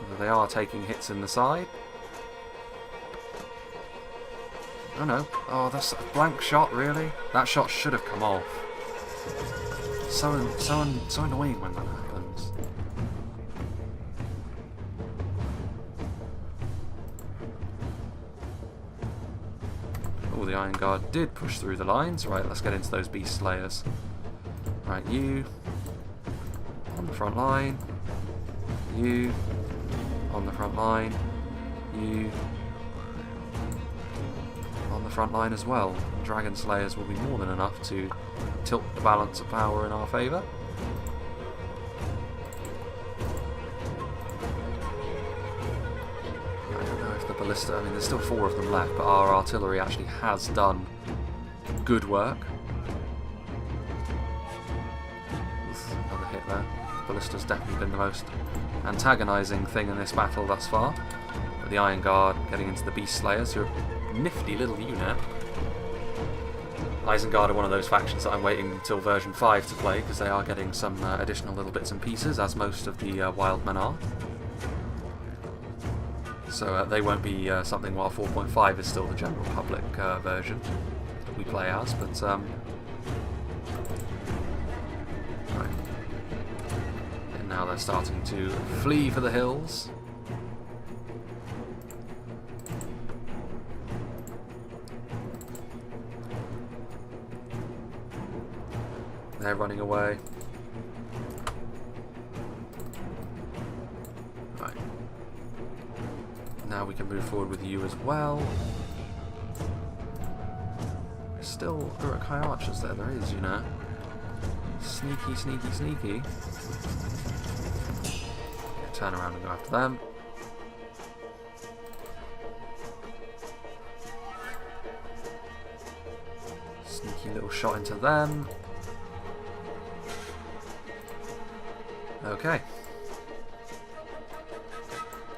Although they are taking hits in the side. Oh no. Oh, that's a blank shot, really? That shot should have come off. So annoying when that happens. Oh, the Iron Guard did push through the lines. Right, let's get into those Beast Slayers. Right, you on the front line. You on the front line. You on the front line as well. Dragon Slayers will be more than enough to tilt the balance of power in our favour. I don't know if the ballista. I mean, there's still 4 of them left, but our artillery actually has done good work. Oof, another hit there. Ballista's definitely been the most antagonising thing in this battle thus far. But the Iron Guard getting into the Beast Slayers, who are a nifty little unit. Eisenguard are one of those factions that I'm waiting until version 5 to play, because they are getting some additional little bits and pieces, as most of the wild men are. So they won't be something while 4.5 is still the general public version that we play as, but right. And now they're starting to flee for the hills. They're running away. Right. Now we can move forward with you as well. There's still Uruk-hai archers there. There is, you know. Sneaky, sneaky, sneaky. Yeah, turn around and go after them. Sneaky little shot into them. Okay.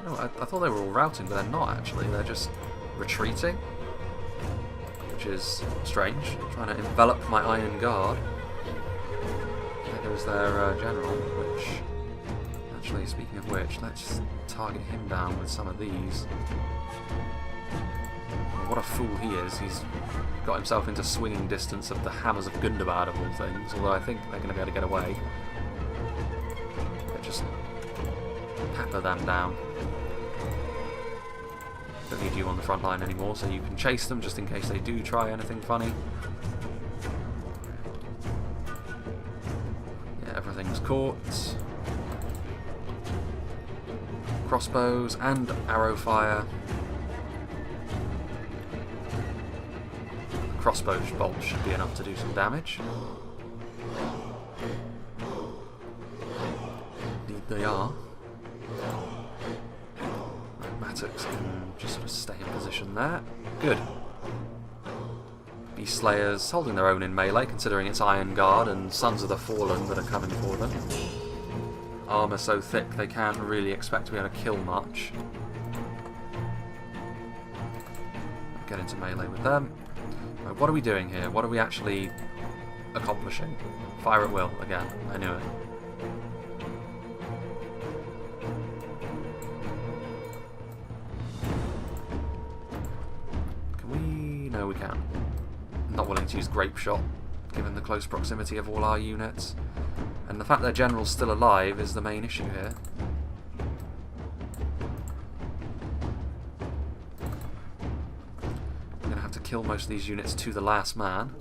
No, I thought they were all routing, but they're not actually. They're just retreating, which is strange. I'm trying to envelop my Iron Guard. There goes their general, which... Actually, speaking of which, let's target him down with some of these. Well, what a fool he is. He's got himself into swinging distance of the hammers of Gundabad, of all things, although I think they're going to be able to get away. Just pepper them down. Don't need you on the front line anymore, so you can chase them just in case they do try anything funny. Yeah, everything's caught. Crossbows and arrow fire. Crossbow bolts should be enough to do some damage. They are. Mattox can just sort of stay in position there. Good. Beast Slayers holding their own in melee, considering it's Iron Guard and Sons of the Fallen that are coming for them. Armour so thick they can't really expect to be able to kill much. Get into melee with them. Right, what are we doing here? What are we actually accomplishing? Fire at will again. I knew it. No, we can. Not willing to use Grape Shot, given the close proximity of all our units. And the fact their general's still alive is the main issue here. I'm going to have to kill most of these units to the last man.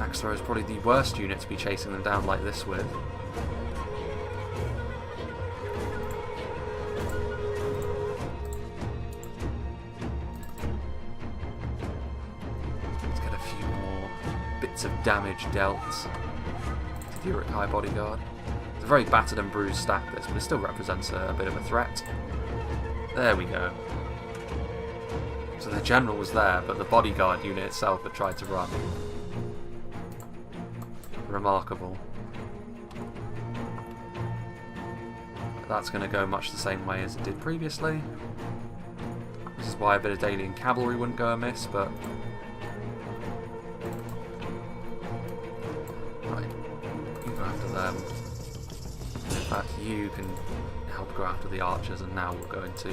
Axe Throw is probably the worst unit to be chasing them down like this with. Of damage dealt to the Uruk-hai bodyguard. It's a very battered and bruised stack this, but it still represents a bit of a threat. There we go. So the general was there, but the bodyguard unit itself had tried to run. Remarkable. That's going to go much the same way as it did previously. This is why a bit of Daelian cavalry wouldn't go amiss, but in fact, you can help go after the archers, and now we'll go into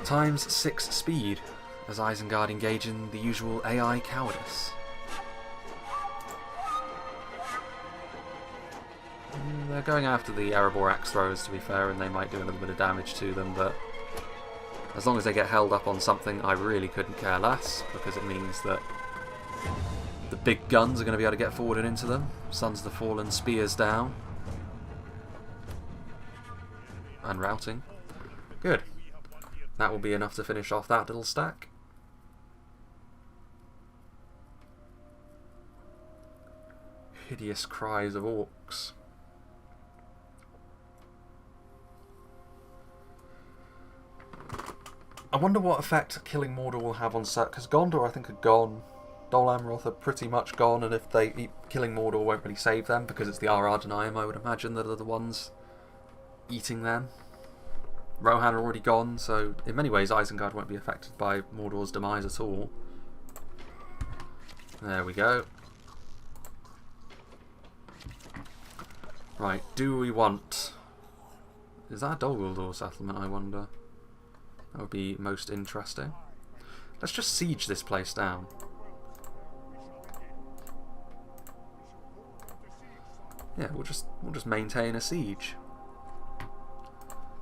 ×6 speed as Isengard engage in the usual AI cowardice. They're going after the Erebor axe throwers, to be fair, and they might do a little bit of damage to them, but as long as they get held up on something, I really couldn't care less, because it means that the big guns are going to be able to get forward and into them. Sons of the Fallen spears down. And routing. Good. That will be enough to finish off that little stack. Hideous cries of orcs. I wonder what effect killing Mordor will have on set, because Gondor I think are gone. Dol Amroth are pretty much gone, and if they killing Mordor won't really save them because it's the Ardanaim, I would imagine, that are the ones eating them. Rohan are already gone, so in many ways Isengard won't be affected by Mordor's demise at all. There we go. Right, do we want... Is that a Dol Guldur settlement, I wonder? That would be most interesting. Let's just siege this place down. Yeah, we'll just maintain a siege.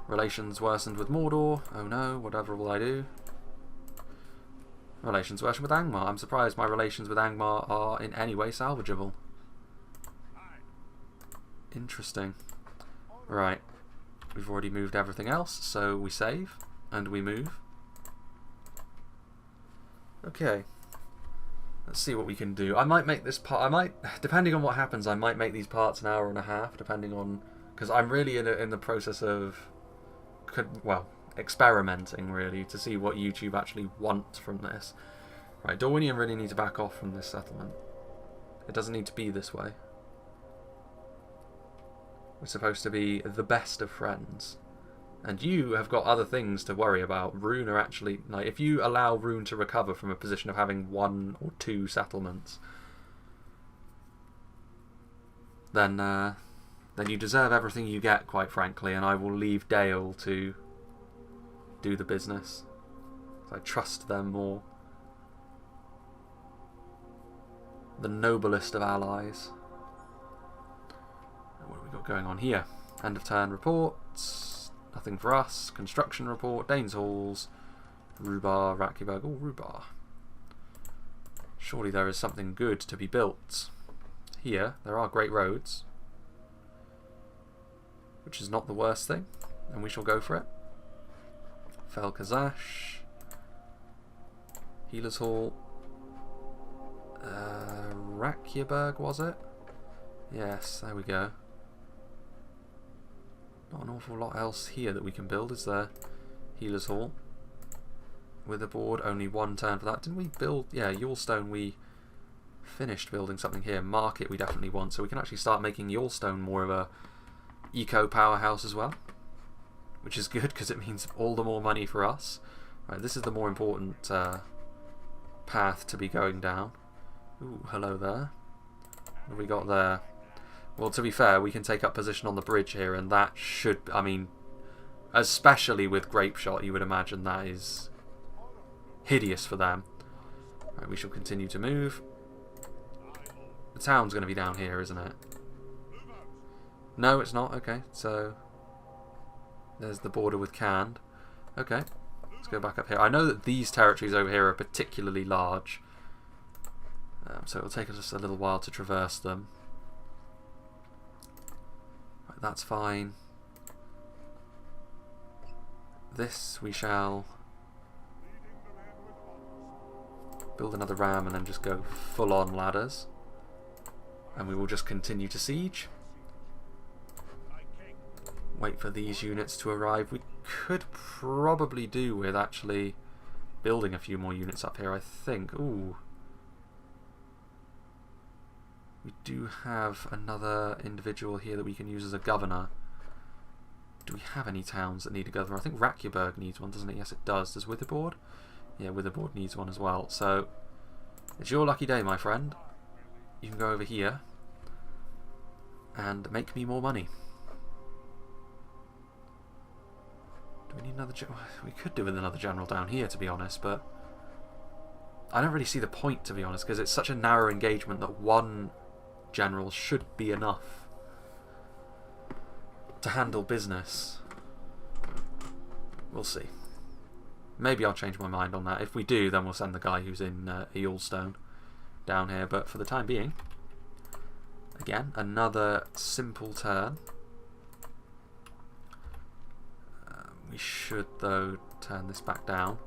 Relations worsened with Mordor. Oh no, whatever will I do? Relations worsened with Angmar. I'm surprised my relations with Angmar are in any way salvageable. Interesting. Right. We've already moved everything else, so we save and we move. Okay. Let's see what we can do. I might make this part... depending on what happens, I might make these parts an hour and a half, depending on... Because I'm really in the process of... experimenting, really, to see what YouTube actually wants from this. Right, Dorwinian really need to back off from this settlement. It doesn't need to be this way. We're supposed to be the best of friends. And you have got other things to worry about. Rune are actually... Like, if you allow Rune to recover from a position of having 1 or 2 settlements, then you deserve everything you get, quite frankly, and I will leave Dale to do the business. I trust them more. The noblest of allies. What have we got going on here? End of turn reports. Nothing for us. Construction report. Danes Halls. Rhubar, Rakjeberg. Oh, Rhubar. Surely there is something good to be built. Here, there are great roads. Which is not the worst thing. And we shall go for it. Fel Kazash. Healers Hall. Rakjeberg, was it? Yes, there we go. Not an awful lot else here that we can build, is there? Healers Hall. Witherboard, only 1 turn for that. Didn't we build... Yeah, Yulestone, we finished building something here. Market we definitely want, so we can actually start making Yulestone more of a eco powerhouse as well. Which is good, because it means all the more money for us. Right, this is the more important path to be going down. Ooh, hello there. What have we got there? Well, to be fair, we can take up position on the bridge here, and that should... I mean, especially with Grape Shot, you would imagine that is hideous for them. Right, we shall continue to move. The town's going to be down here, isn't it? No, it's not. Okay, so... There's the border with Khand. Okay, let's go back up here. I know that these territories over here are particularly large. So it'll take us just a little while to traverse them. Right, that's fine. This we shall build another ram and then just go full on ladders. And we will just continue to siege. Wait for these units to arrive. We could probably do with actually building a few more units up here, I think. Ooh. We do have another individual here that we can use as a governor. Do we have any towns that need a governor? I think Rakjeberg needs one, doesn't it? Yes, it does. Does Witherboard? Yeah, Witherboard needs one as well. So, it's your lucky day, my friend. You can go over here and make me more money. Do we need another... We could do with another general down here, to be honest, but I don't really see the point, to be honest, because it's such a narrow engagement that 1 general should be enough to handle business. We'll see. Maybe I'll change my mind on that. If we do, then we'll send the guy who's in Yulestone down here. But for the time being, again, another simple turn. We should, though, turn this back down.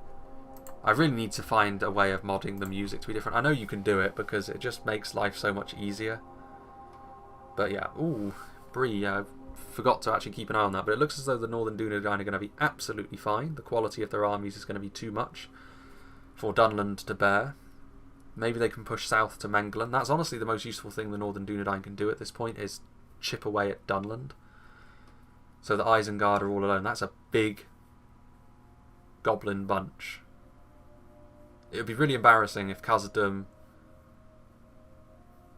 I really need to find a way of modding the music to be different. I know you can do it because it just makes life so much easier. But yeah, ooh, Bree, forgot to actually keep an eye on that, but it looks as though the Northern Dunedain are going to be absolutely fine. The quality of their armies is going to be too much for Dunland to bear. Maybe they can push south to Menglen. That's honestly the most useful thing the Northern Dunedain can do at this point, is chip away at Dunland. So the Eisenguard are all alone. That's a big goblin bunch. It would be really embarrassing if Khazad-dûm...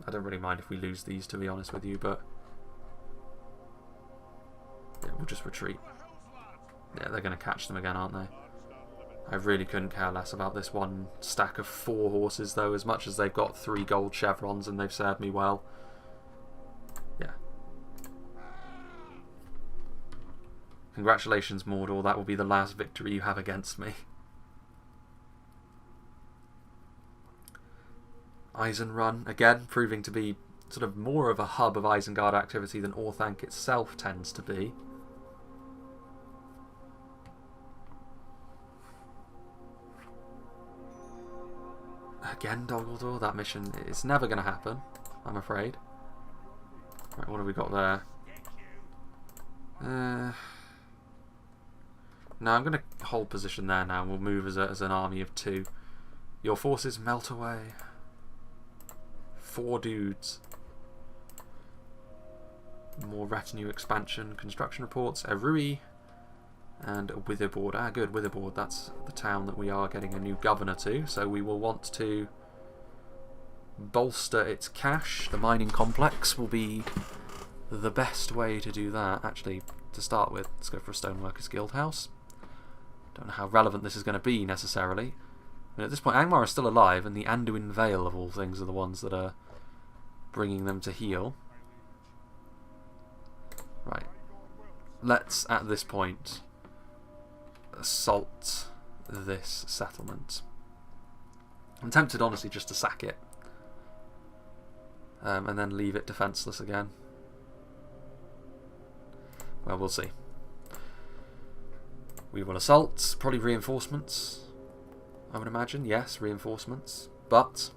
I don't really mind if we lose these, to be honest with you, but... yeah, we'll just retreat. Yeah, they're going to catch them again, aren't they? I really couldn't care less about this one stack of 4 horses, though, as much as they've got 3 gold chevrons and they've served me well. Yeah. Congratulations, Mordor. That will be the last victory you have against me. Eisenrun, again, proving to be sort of more of a hub of Isengard activity than Orthanc itself tends to be. Again, Dogaldor, that mission is never going to happen, I'm afraid. Right, what have we got there? No, I'm going to hold position there now, and we'll move as an army of 2. Your forces melt away. 4 dudes. More retinue expansion, construction reports, Erui, and Witherboard. Ah, good, Witherboard. That's the town that we are getting a new governor to, so we will want to bolster its cash. The mining complex will be the best way to do that. Actually, to start with, let's go for a Stoneworkers Guild house. Don't know how relevant this is going to be necessarily. But at this point, Angmar is still alive, and the Anduin Vale, of all things, are the ones that are bringing them to heel. Right. Let's, at this point, assault this settlement. I'm tempted, honestly, just to sack it. And then leave it defenceless again. Well, we'll see. We will assault, probably reinforcements, I would imagine. Yes, reinforcements. But,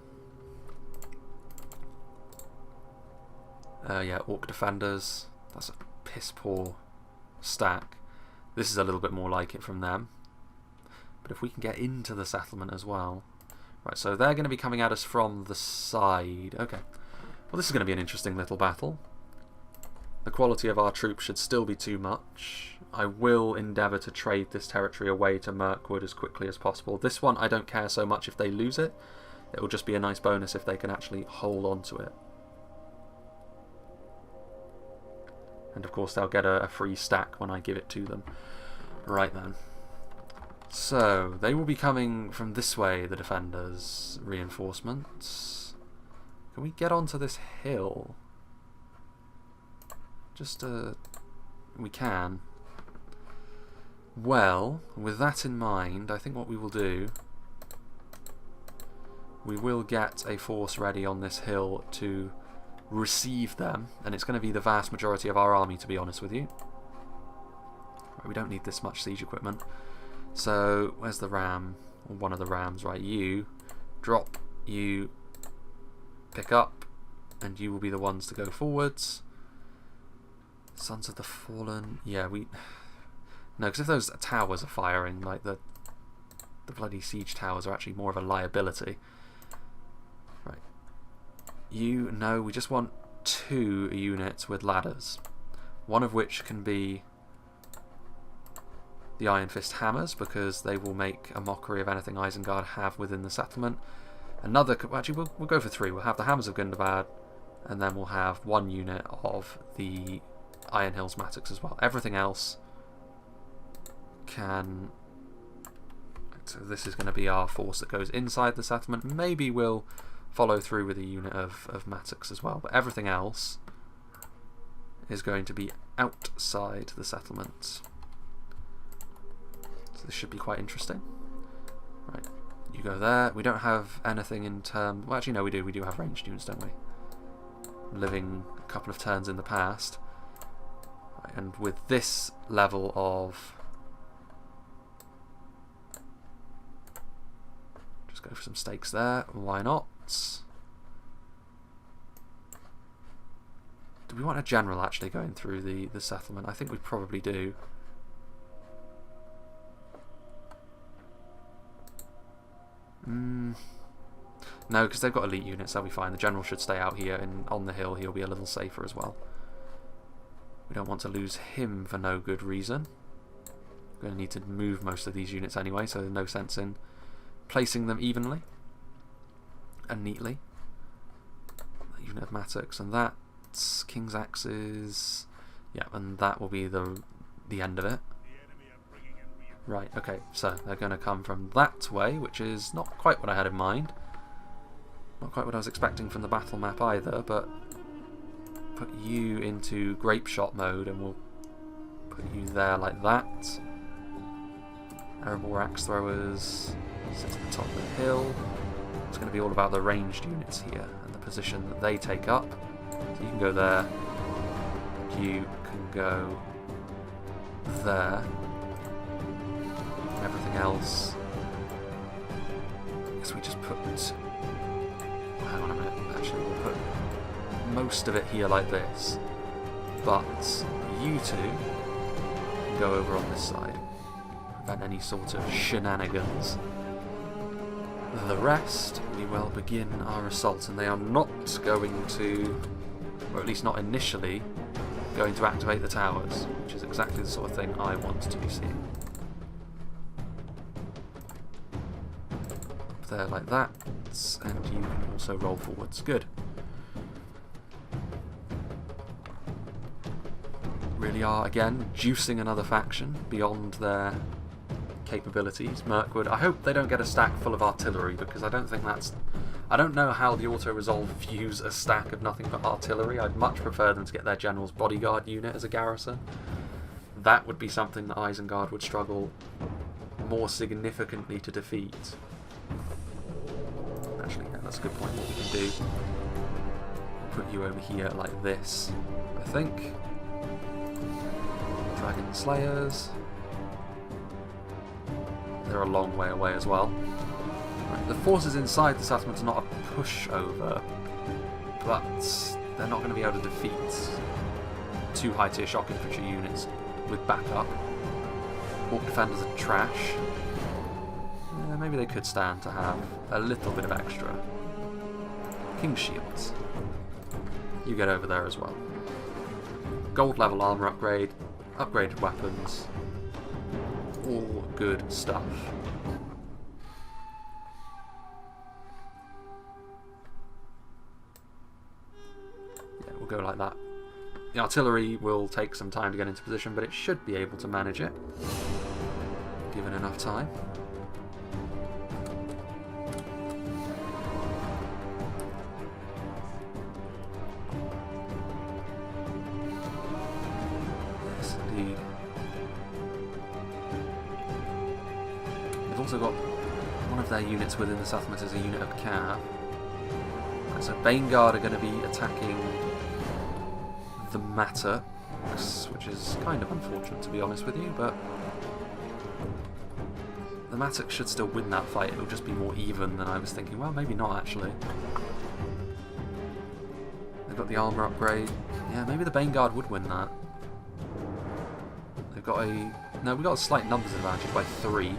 yeah, Orc Defenders. That's a piss poor stack. This is a little bit more like it from them. But if we can get into the settlement as well. Right, so they're going to be coming at us from the side. Okay. Well, this is going to be an interesting little battle. The quality of our troops should still be too much. I will endeavour to trade this territory away to Mirkwood as quickly as possible. This one, I don't care so much if they lose it. It will just be a nice bonus if they can actually hold on to it. And of course they'll get a free stack when I give it to them. Right then. So, they will be coming from this way, the defenders. Reinforcements. Can we get onto this hill? Just, we can. Well, with that in mind, I think what we will do, we will get a force ready on this hill to receive them, and it's going to be the vast majority of our army, to be honest with you. Right, we don't need this much siege equipment. So, where's the ram? Or one of the rams, right? You drop, you pick up, and you will be the ones to go forwards. Sons of the Fallen. Yeah, we... No, because if those towers are firing, like the bloody siege towers are actually more of a liability. Right. You, no, we just want 2 units with ladders. One of which can be the Iron Fist hammers, because they will make a mockery of anything Isengard have within the settlement. Another, actually we'll go for 3. We'll have the Hammers of Gundabad, and then we'll have 1 unit of the Iron Hills Mattocks as well. Everything else can... So this is going to be our force that goes inside the settlement. Maybe we'll follow through with a unit of Mattocks as well, but everything else is going to be outside the settlement. So this should be quite interesting. Right, you go there. We don't have anything in terms... Well, actually, no, we do. We do have ranged units, don't we? Living a couple of turns in the past. Right, and with this level of... Just go for some stakes there. Why not? Do we want a general actually going through the settlement? I think we probably do. No, because they've got elite units, they'll be fine. The general should stay out here, and on the hill he'll be a little safer as well. We don't want to lose him for no good reason. We're going to need to move most of these units anyway, so there's no sense in placing them evenly and neatly. That unit of Mattocks, and that's King's Axes. Yeah, and that will be the end of it. Right, okay, so they're going to come from that way, which is not quite what I had in mind. Not quite what I was expecting from the battle map either, but put you into grape shot mode and we'll put you there like that. Erebor axe throwers sit at the top of the hill. It's going to be all about the ranged units here and the position that they take up. So you can go there, you can go there. Everything else, I guess we just put, hang on a minute, actually we'll put most of it here like this, but you two can go over on this side, prevent any sort of shenanigans. The rest, we will begin our assault, and they are not going to, or at least not initially, going to activate the towers, which is exactly the sort of thing I want to be seeing. There like that, and you can also roll forwards. Good. Really are, again, juicing another faction beyond their capabilities. Mirkwood, I hope they don't get a stack full of artillery, because I don't think that's... I don't know how the auto-resolve views a stack of nothing but artillery. I'd much prefer them to get their general's bodyguard unit as a garrison. That would be something that Eisenguard would struggle more significantly to defeat. Actually, yeah, that's a good point. What we can do, put you over here like this, I think. Dragon Slayers. They're a long way away as well. Right, the forces inside the settlement are not a pushover, but they're not going to be able to defeat two high-tier shock infantry units with backup. Orc defenders are trash. Maybe they could stand to have a little bit of extra. King's Shields. You get over there as well. Gold level armour upgrade, upgraded weapons, all good stuff. Yeah, we'll go like that. The artillery will take some time to get into position, but it should be able to manage it, given enough time. Also got one of their units within the settlement as a unit of cav. So Baneguard are going to be attacking the Mattocks, which is kind of unfortunate to be honest with you, but the Mattocks should still win that fight. It'll just be more even than I was thinking. Well, maybe not actually. They've got the armour upgrade. Yeah, maybe the Baneguard would win that. They've got a... No, we've got a slight numbers advantage by 3.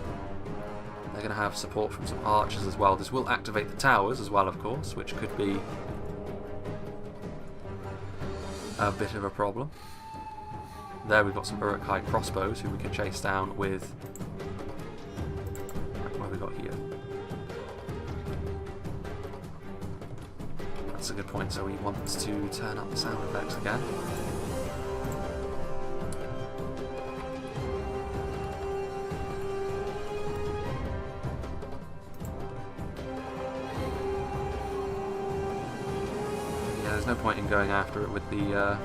They're going to have support from some archers as well. This will activate the towers as well, of course, which could be a bit of a problem. There we've got some Uruk-hai crossbows who we can chase down with... What have we got here? That's a good point, so we want to turn up the sound effects again. There's no point in going after it with the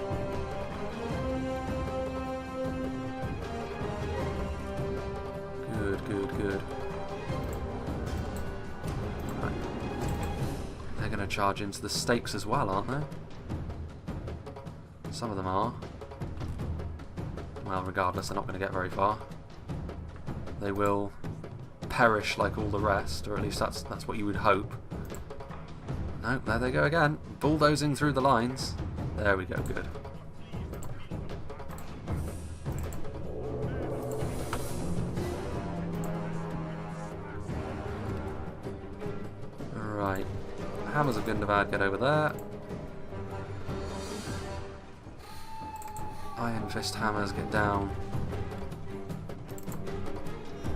good. Right. They're going to charge into the stakes as well, aren't they? Some of them are. Well, regardless, they're not going to get very far. They will perish like all the rest, or at least that's what you would hope. Nope, there they go again. Bulldozing through the lines. There we go, good. Right. Hammers of Gundabad get over there. Iron Fist Hammers get down.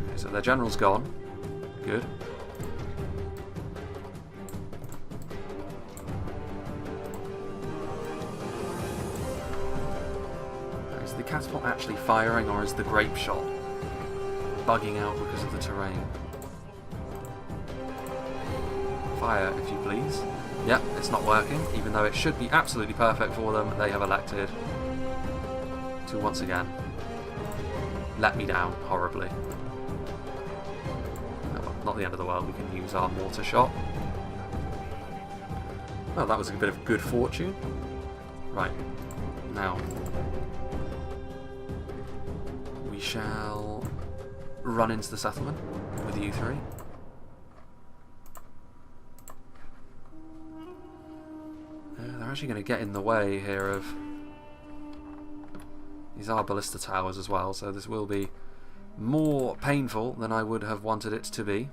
Okay, so their general's gone. Good. Is the catapult actually firing, or is the grape shot bugging out because of the terrain? Fire, if you please. Yep, it's not working, even though it should be absolutely perfect for them. They have elected to once again let me down horribly. Oh, well, not the end of the world, we can use our mortar shot. Well, that was a bit of good fortune. Right, now we shall run into the settlement with you three. They're actually going to get in the way here of... These are ballista towers as well, so this will be more painful than I would have wanted it to be.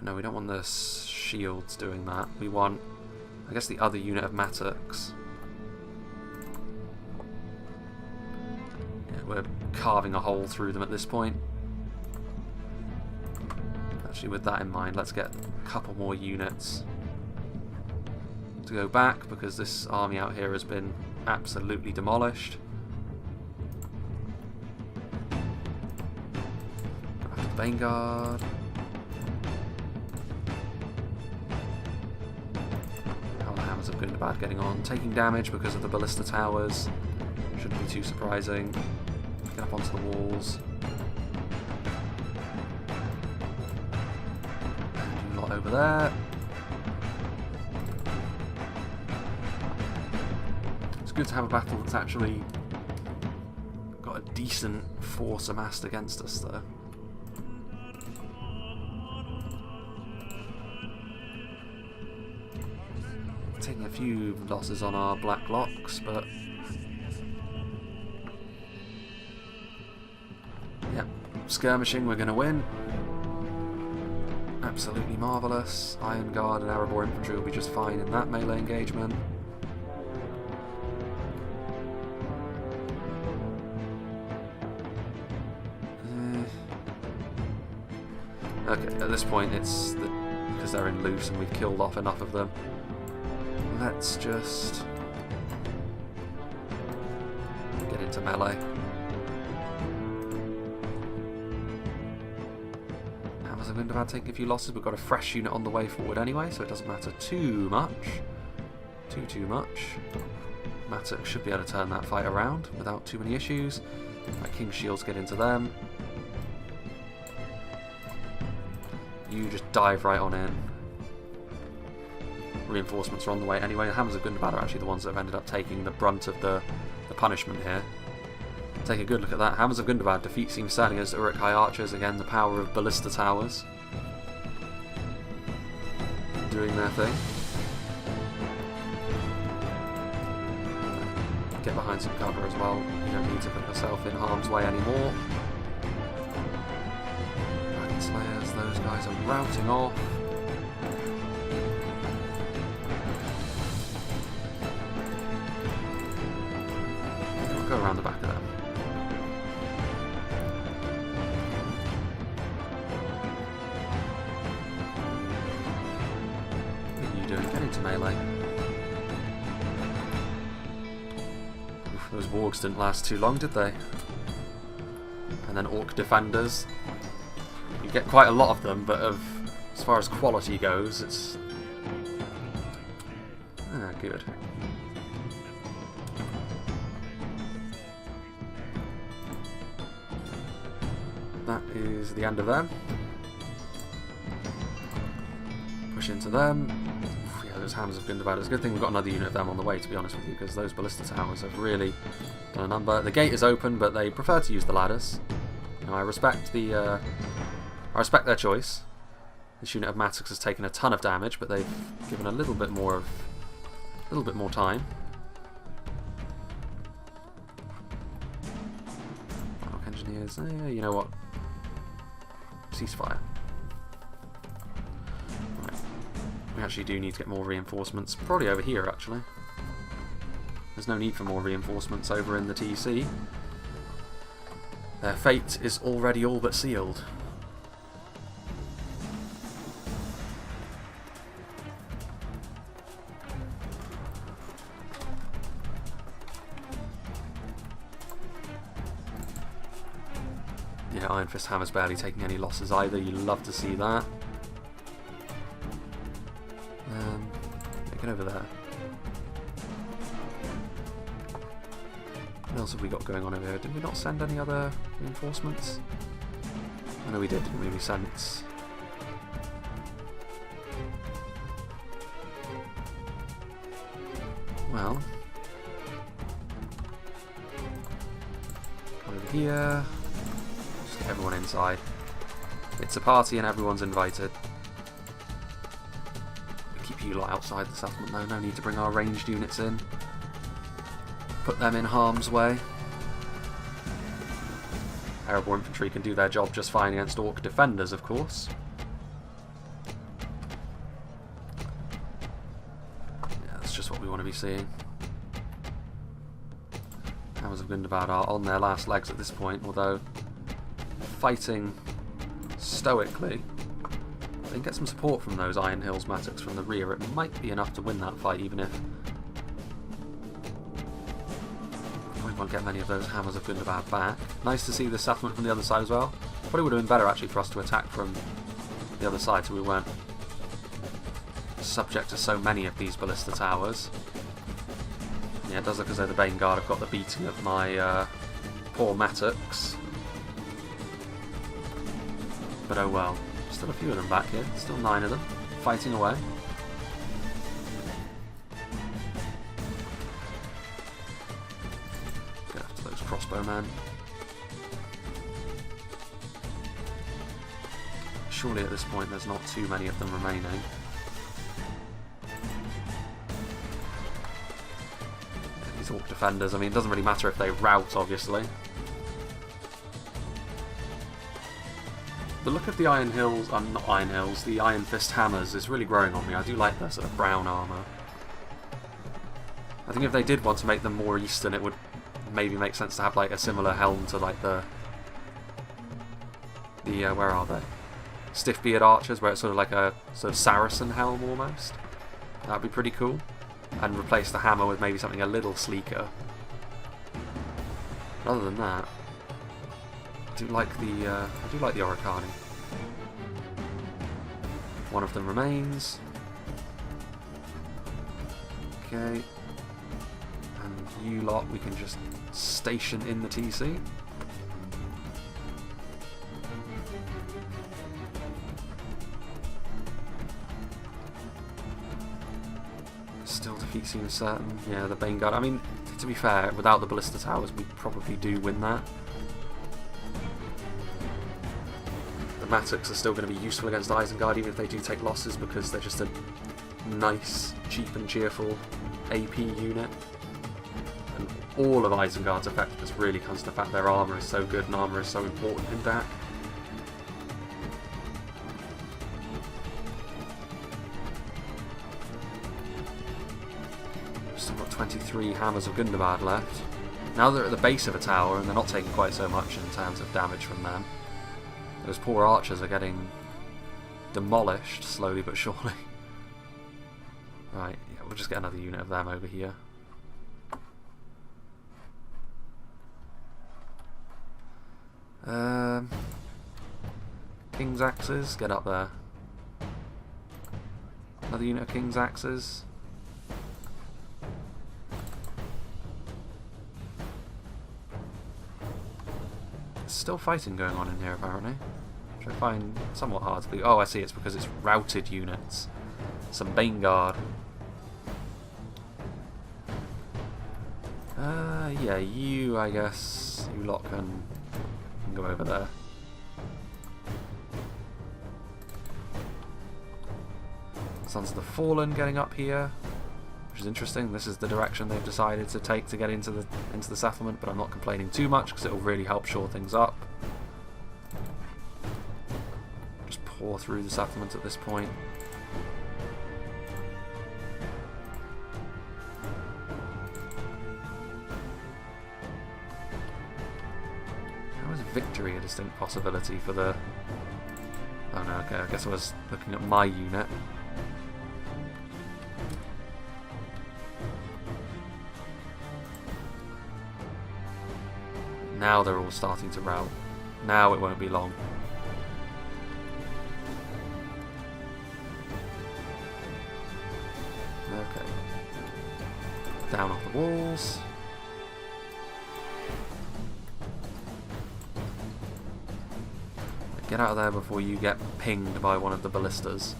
No, we don't want the shields doing that. We want, I guess, the other unit of mattocks. Yeah, we're carving a hole through them at this point. Actually, with that in mind, let's get a couple more units to go back, because this army out here has been absolutely demolished. After the Vanguard. How the Hammers of Gundabad getting on? Taking damage because of the ballista towers. Shouldn't be too surprising. Get up onto the walls. Over there. It's good to have a battle that's actually got a decent force amassed against us, though. Taking a few losses on our black locks, but yep, skirmishing, we're going to win. Absolutely marvellous. Eisenguard and Erebor infantry will be just fine in that melee engagement. Okay, at this point it's because they're in loose and we've killed off enough of them. Let's just get into melee. Hammers of Gundabad taking a few losses. We've got a fresh unit on the way forward anyway, so it doesn't matter too much. Too much. Mattock should be able to turn that fight around without too many issues. My King's Shields get into them. You just dive right on in. Reinforcements are on the way anyway. The Hammers of Gundabad are actually the ones that have ended up taking the brunt of the punishment here. Take a good look at that. Hammers of Gundabad defeat Seam Sterling as Uruk High Archers. Again, the power of ballista towers doing their thing. Get behind some cover as well. You don't need to put yourself in harm's way anymore. Dragon Slayers, those guys are routing off. We'll go around the back of them. What are you doing? Get into melee. Those wargs didn't last too long, did they? And then Orc Defenders. You get quite a lot of them, but as far as quality goes, it's... good. That is the end of them. Push into them. Yeah, those Hammers of Gundabad. It's a good thing we've got another unit of them on the way, to be honest with you, because those ballista towers have really done a number. The gate is open, but they prefer to use the ladders. Now, I respect their choice. This unit of Mattocks has taken a ton of damage, but they've given a little bit more time. engineers. You know what? Ceasefire. Right. We actually do need to get more reinforcements. Probably over here, actually. There's no need for more reinforcements over in the TC. Their fate is already all but sealed. Yeah, Iron Fist Hammer's barely taking any losses either. You love to see that. Get over there. What else have we got going on over here? Did we not send any other reinforcements? I know we did, didn't we? We sent... Well... Over here... Just get everyone inside. It's a party and everyone's invited. Keep you lot outside the settlement though, no need to bring our ranged units in. Put them in harm's way. Erebor infantry can do their job just fine against orc defenders, of course. Yeah, that's just what we want to be seeing. Hammers of Gundabad are on their last legs at this point, although fighting stoically. If they can get some support from those Iron Hills Matics from the rear, it might be enough to win that fight, even if we won't get many of those Hammers of Gundabad back. Nice to see the settlement from the other side as well. Probably would have been better actually for us to attack from the other side so we weren't subject to so many of these ballista towers. Yeah, it does look as though the Bane Guard have got the beating of my poor Matics. But oh well. Still a few of them back here, still 9 of them, fighting away. Get after those crossbowmen. Surely at this point there's not too many of them remaining. These orc defenders, I mean, it doesn't really matter if they rout, obviously. The look of the Iron Hills, not Iron Hills, the Iron Fist Hammers is really growing on me. I do like their sort of brown armour. I think if they did want to make them more Eastern, it would maybe make sense to have like a similar helm to like the where are they? Stiff-beard archers, where it's sort of like a sort of Saracen helm almost. That'd be pretty cool. And replace the hammer with maybe something a little sleeker. But other than that, I do like the Oricani. One of them remains. Okay. And you lot we can just station in the TC. Still defeat seems certain. Yeah, the Bane Guard. I mean, to be fair, without the ballista towers we probably do win that. Matics are still going to be useful against Eisenguard even if they do take losses because they're just a nice, cheap and cheerful AP unit. And all of Eisenguard's effectiveness really comes to the fact their armour is so good and armour is so important in DAC. Still got 23 Hammers of Gundabad left. Now they're at the base of a tower and they're not taking quite so much in terms of damage from them. Those poor archers are getting demolished slowly but surely. Right, yeah, we'll just get another unit of them over here. King's Axes, get up there. Another unit of King's Axes. Still fighting going on in here apparently, which I find somewhat hard to believe. Oh, I see, it's because it's routed units. Some Bane Guard. Yeah, you, I guess, you lot can go over there. Sons of the Fallen getting up here. which is interesting. This is the direction they've decided to take to get into the settlement, but I'm not complaining too much because it will really help shore things up. Just pour through the settlement at this point. How is victory a distinct possibility for the... Oh no, okay, I guess I was looking at my unit. Now they're all starting to rout. Now it won't be long. Okay. Down off the walls. Get out of there before you get pinged by one of the ballistas.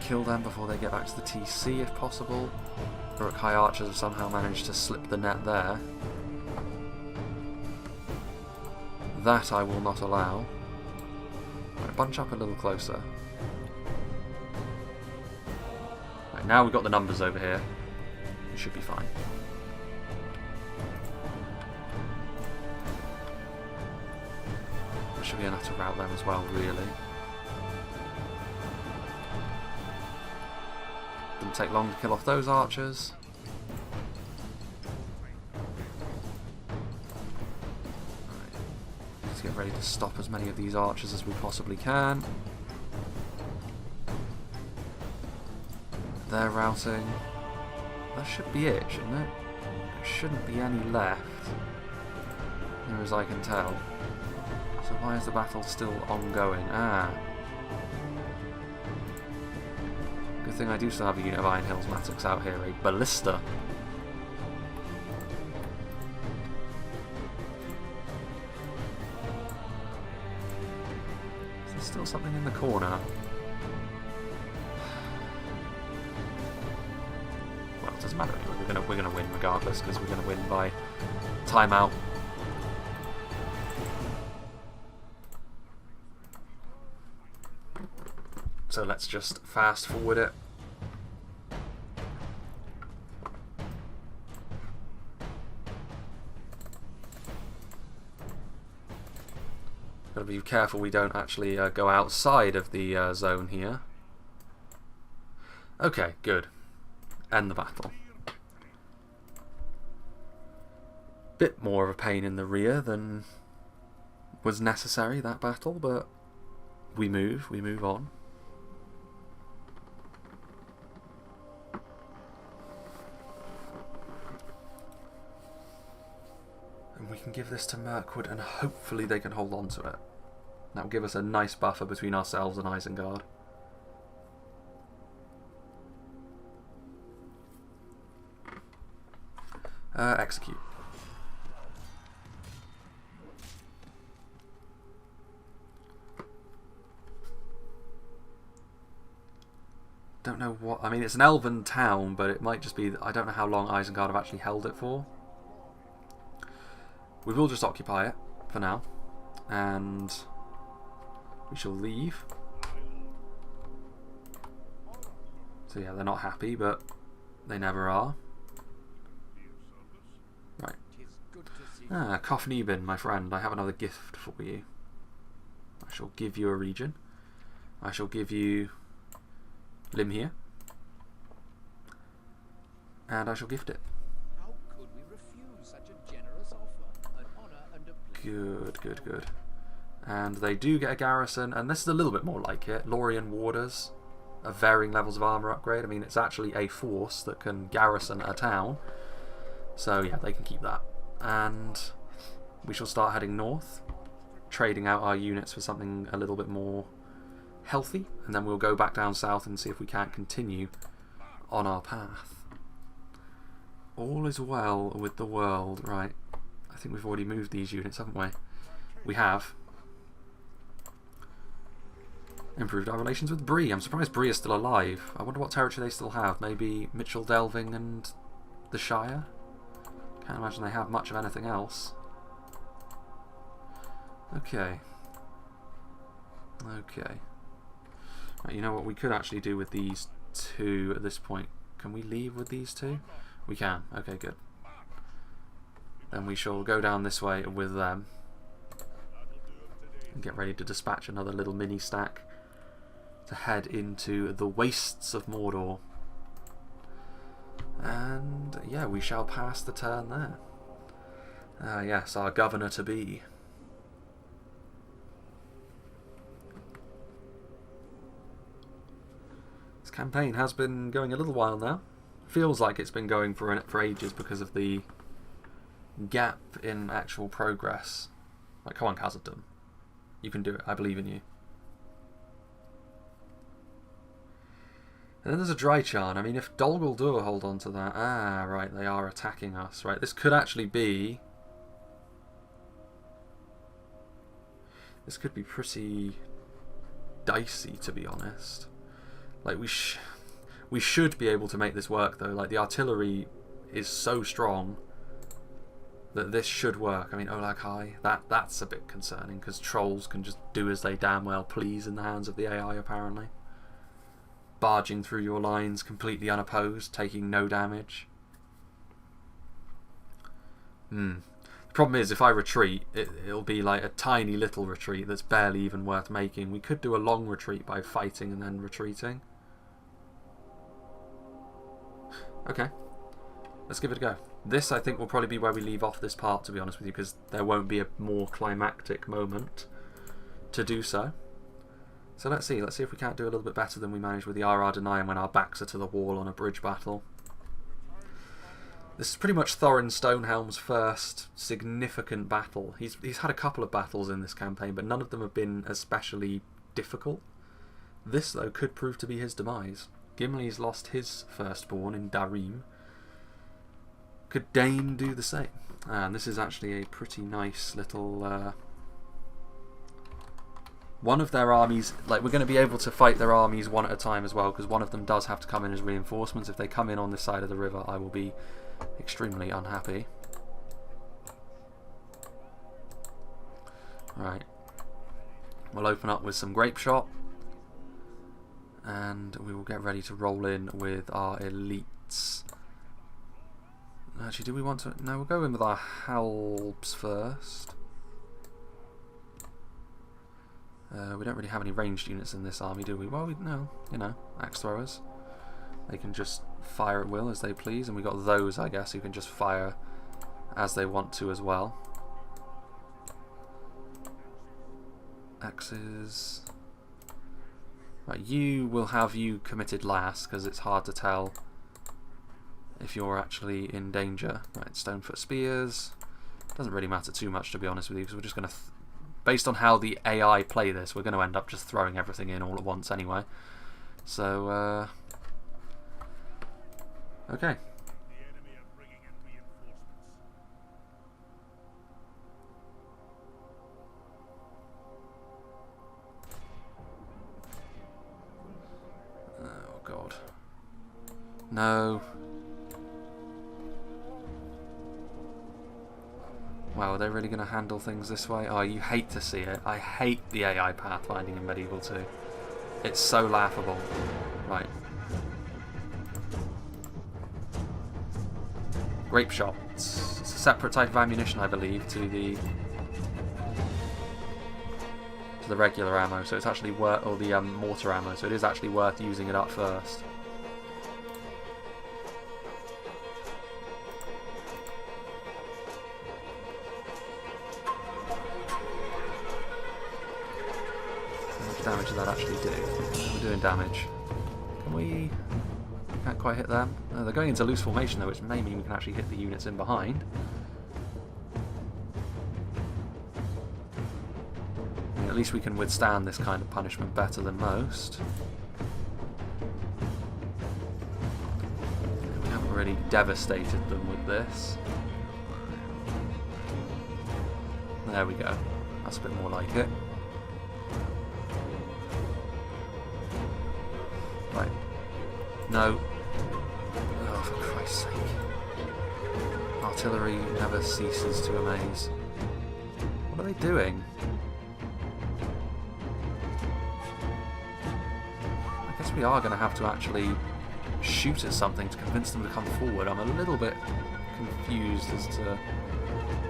Kill them before they get back to the TC if possible. Uruk-hai archers have somehow managed to slip the net there. That I will not allow. Right, bunch up a little closer. Right, now we've got the numbers over here. It should be fine. That should be enough to rout them as well, really. Didn't take long to kill off those archers. Right. Let's get ready to stop as many of these archers as we possibly can. They're routing. That should be it, shouldn't it? There shouldn't be any left, near as I can tell. So why is the battle still ongoing? Ah. Good thing I do still have a unit of Iron Hills Matics out here, a ballista. Is there still something in the corner? Well, it doesn't matter anyway. We're gonna win regardless, because we're gonna win by timeout. So let's just fast forward it. Gotta be careful we don't actually go outside of the zone here. Okay, good. End the battle. Bit more of a pain in the rear than was necessary, that battle, but we move on. We can give this to Mirkwood and hopefully they can hold on to it. That will give us a nice buffer between ourselves and Isengard. Execute. Don't know what... I mean, it's an elven town, but it might just be... I don't know how long Isengard have actually held it for. We will just occupy it for now, and we shall leave. So yeah, they're not happy, but they never are. Right. Ah, Kofnebin, my friend, I have another gift for you. I shall give you a region. I shall give you Limhir, and I shall gift it. Good, good, good. And they do get a garrison, and this is a little bit more like it. Lorien Warders of varying levels of armour upgrade. I mean, it's actually a force that can garrison a town. So yeah, they can keep that. And we shall start heading north, trading out our units for something a little bit more healthy, and then we'll go back down south and see if we can't continue on our path. All is well with the world. Right. I think we've already moved these units, haven't we? We have. Improved our relations with Bree. I'm surprised Bree is still alive. I wonder what territory they still have. Maybe Mitchell Delving and the Shire? Can't imagine they have much of anything else. Okay. Okay. Right, you know what we could actually do with these two at this point? Can we leave with these two? We can. Okay, good. Then we shall go down this way with them and get ready to dispatch another little mini stack to head into the wastes of Mordor. And yeah, we shall pass the turn there. Yes, our governor-to-be. This campaign has been going a little while now. Feels like it's been going for ages because of the gap in actual progress. Like, come on, Khazad-dûm. You can do it. I believe in you. And then there's a dry charn. I mean, if Dol Guldur hold on to that... Ah, right, they are attacking us. Right, this could actually be... This could be pretty dicey, to be honest. Like, we should be able to make this work, though. Like, the artillery is so strong that this should work. I mean, Olag High, that's a bit concerning, because trolls can just do as they damn well please in the hands of the AI, apparently. Barging through your lines completely unopposed, taking no damage. The problem is, if I retreat, it'll be like a tiny little retreat that's barely even worth making. We could do a long retreat by fighting and then retreating. Okay, let's give it a go. This, I think, will probably be where we leave off this part, to be honest with you, because there won't be a more climactic moment to do so. So let's see if we can't do a little bit better than we managed with the RR Denying when our backs are to the wall on a bridge battle. This is pretty much Thorin Stonehelm's first significant battle. He's had a couple of battles in this campaign, but none of them have been especially difficult. This, though, could prove to be his demise. Gimli's lost his firstborn in Darim. Could Dane do the same? And this is actually a pretty nice little... one of their armies, like, we're going to be able to fight their armies one at a time as well, because one of them does have to come in as reinforcements. If they come in on this side of the river, I will be extremely unhappy. Right. We'll open up with some grape shot, and we will get ready to roll in with our elites. Actually, do we want to... No, we'll go in with our halbs first. We don't really have any ranged units in this army, do we? Well, no, you know, axe throwers. They can just fire at will as they please, and we got those, I guess, who can just fire as they want to as well. Axes. Right, you will have you committed last, because it's hard to tell if you're actually in danger. Right, Stonefoot Spears. Doesn't really matter too much, to be honest with you, because we're just going to... Based on how the AI play this, we're going to end up just throwing everything in all at once anyway. So, okay. Oh, God. No. Wow, are they really going to handle things this way? Oh, you hate to see it. I hate the AI pathfinding in Medieval 2. It's so laughable. Right. Grape shot. It's a separate type of ammunition, I believe, to the regular ammo. So it's actually worth, or the mortar ammo. So it is actually worth using it up first. Damage did that actually do? We're doing damage. Can we... Can't quite hit them. No, they're going into loose formation though, which may mean we can actually hit the units in behind. I mean, at least we can withstand this kind of punishment better than most. We haven't really devastated them with this. There we go. That's a bit more like it. Right. No. Oh, for Christ's sake. Artillery never ceases to amaze. What are they doing? guess we are going to have to actually shoot at something to convince them to come forward. I'm a little bit confused as to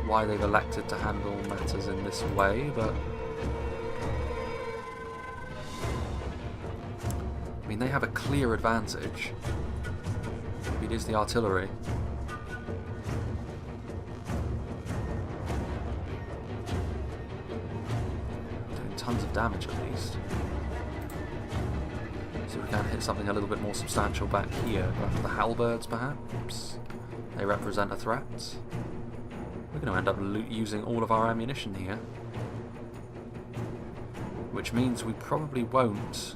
why they've elected to handle matters in this way, but I mean, they have a clear advantage. It is the artillery. Doing tons of damage at least. So we can hit something a little bit more substantial back here. Go after the halberds, perhaps. They represent a threat. We're going to end up using all of our ammunition here, which means we probably won't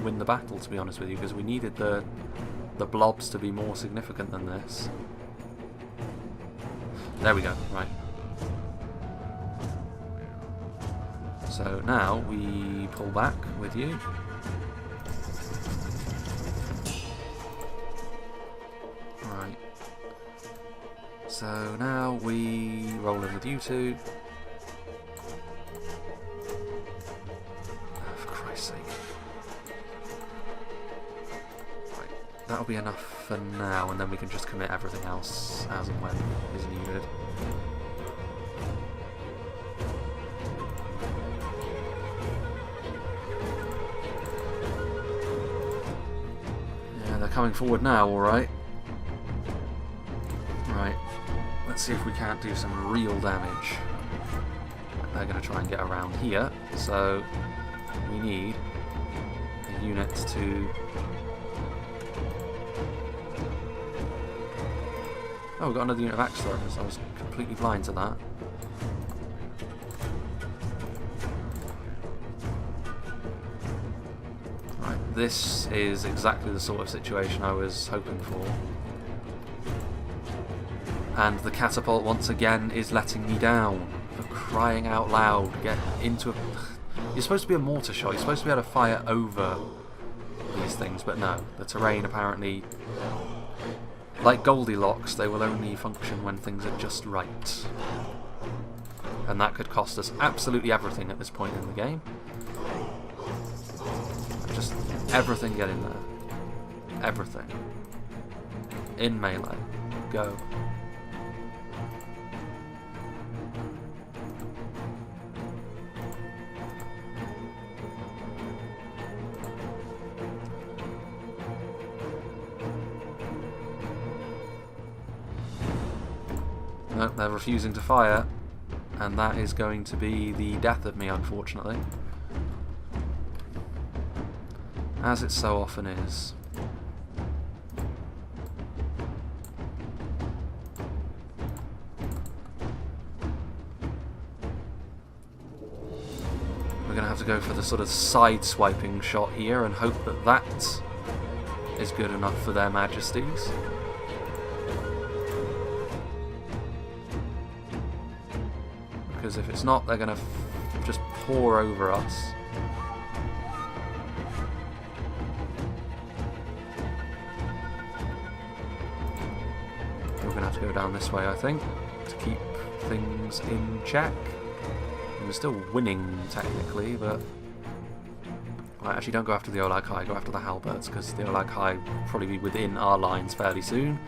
win the battle, to be honest with you, because we needed the blobs to be more significant than this. There we go, right. So now we pull back with you. Right. So now we roll in with you two. Oh, for Christ's sake. Right. That'll be enough for now, and then we can just commit everything else as and when is needed. Yeah, they're coming forward now, alright. Right, let's see if we can't do some real damage. They're going to try and get around here, so we need a unit to... Oh, we've got another unit of axe throwers. I was completely blind to that. Right, this is exactly the sort of situation I was hoping for. And the catapult once again is letting me down. For crying out loud, get into a... You're supposed to be a mortar shot, you're supposed to be able to fire over these things, but no. The terrain apparently... Like Goldilocks, they will only function when things are just right. And that could cost us absolutely everything at this point in the game. Just everything get in there. Everything. In melee. Go. Nope, they're refusing to fire, and that is going to be the death of me, unfortunately. As it so often is. We're going to have to go for the sort of side-swiping shot here and hope that that is good enough for their majesties. Because if it's not, they're going to just pour over us. We're going to have to go down this way, I think, to keep things in check. And we're still winning, technically, but... Right, actually, don't go after the Olag High, go after the halberds, because the Olag High will probably be within our lines fairly soon.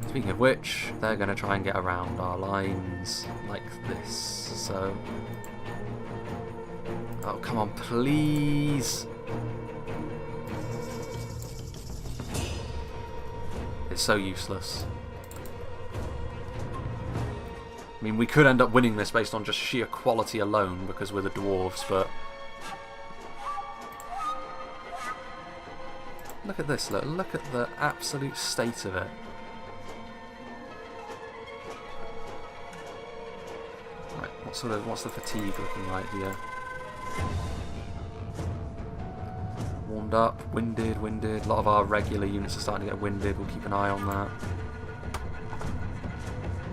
Speaking of which, they're going to try and get around our lines like this, so... Oh, come on, please! It's so useless. I mean, we could end up winning this based on just sheer quality alone, because we're the dwarves, but... Look at this, look at the absolute state of it. What's the fatigue looking like here? Warmed up, winded. A lot of our regular units are starting to get winded. We'll keep an eye on that.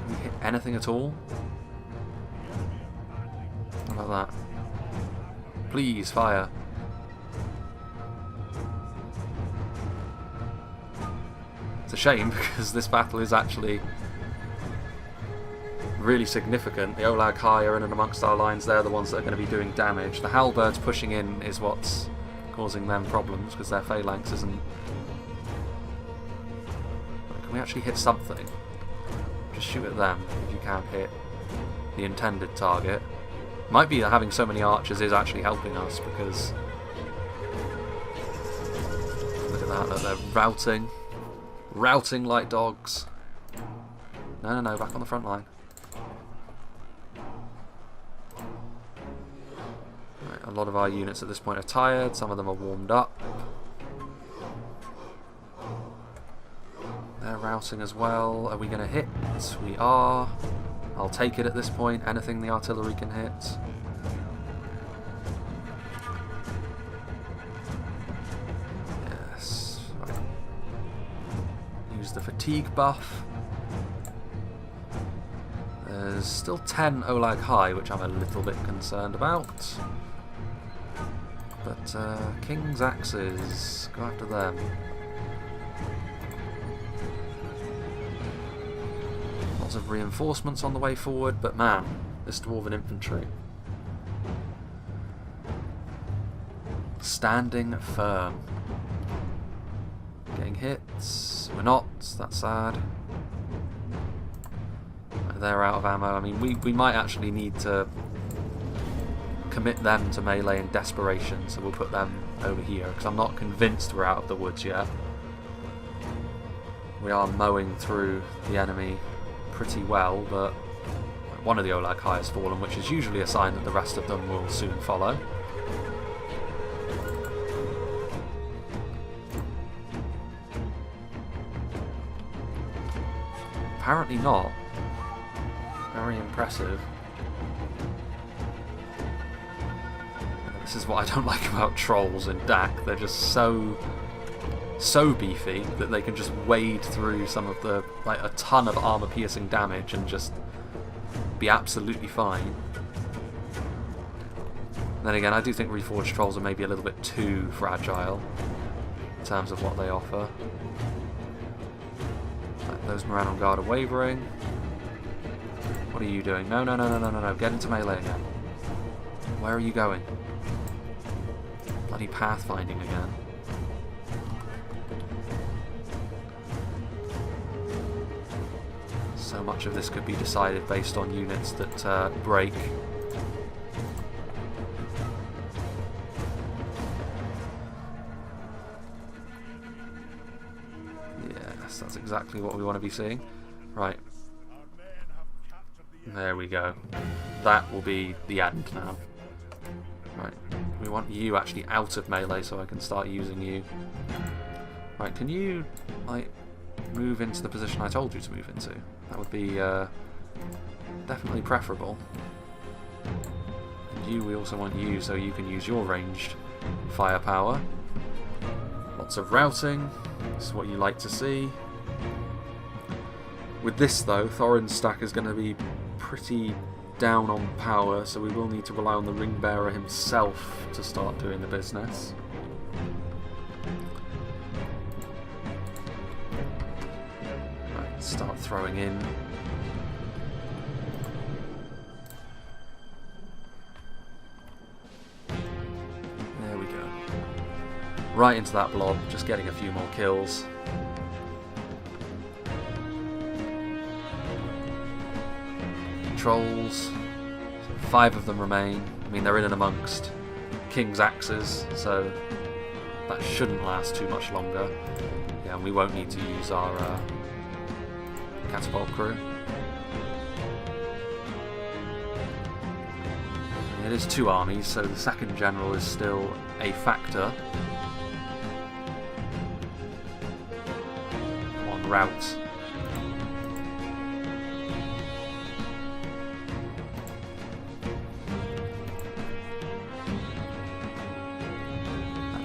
Can we hit anything at all? How about that? Please, fire. It's a shame because this battle is actually really significant. The Olag High are in and amongst our lines. They're the ones that are going to be doing damage. The halberds pushing in is what's causing them problems because their phalanx isn't... Can we actually hit something? Just shoot at them if you can't hit the intended target. Might be that having so many archers is actually helping us because... Look at that, look, they're routing. Routing like dogs. No, back on the front line. Right, a lot of our units at this point are tired, some of them are warmed up. They're routing as well. Are we going to hit? We are. I'll take it at this point. Anything the artillery can hit. Yes. Right. Use the fatigue buff. There's still 10 Olag high, which I'm a little bit concerned about. But King's Axes, go after them. Lots of reinforcements on the way forward, but man, this Dwarven infantry. Standing firm. Getting hits. We're not, that's sad. They're out of ammo. I mean, we might actually need to commit them to melee in desperation, so we'll put them over here, because I'm not convinced we're out of the woods yet. We are mowing through the enemy pretty well, but one of the Olag High has fallen, which is usually a sign that the rest of them will soon follow. Apparently not. Very impressive. This is what I don't like about trolls in DAC. They're just so beefy that they can just wade through some of the, like, a ton of armor-piercing damage and just be absolutely fine. Then again, I do think Reforged trolls are maybe a little bit too fragile in terms of what they offer. Like, those Morannon Guard are wavering. What are you doing? No, get into melee again. Where are you going? Bloody pathfinding again. So much of this could be decided based on units that break. Yes, that's exactly what we want to be seeing. Right. There we go. That will be the end now. Right, we want you actually out of melee so I can start using you. Right, can you, like, move into the position I told you to move into? That would be definitely preferable. And you, we also want you so you can use your ranged firepower. Lots of routing. This is what you like to see. With this though, Thorin's stack is going to be pretty down on power, so we will need to rely on the ring bearer himself to start doing the business. Right, start throwing in. There we go. Right into that blob, just getting a few more kills. Trolls, 5 of them remain. I mean, they're in and amongst King's Axes, so that shouldn't last too much longer. Yeah, and we won't need to use our catapult crew. It is 2 armies, so the second general is still a factor. Come on, route.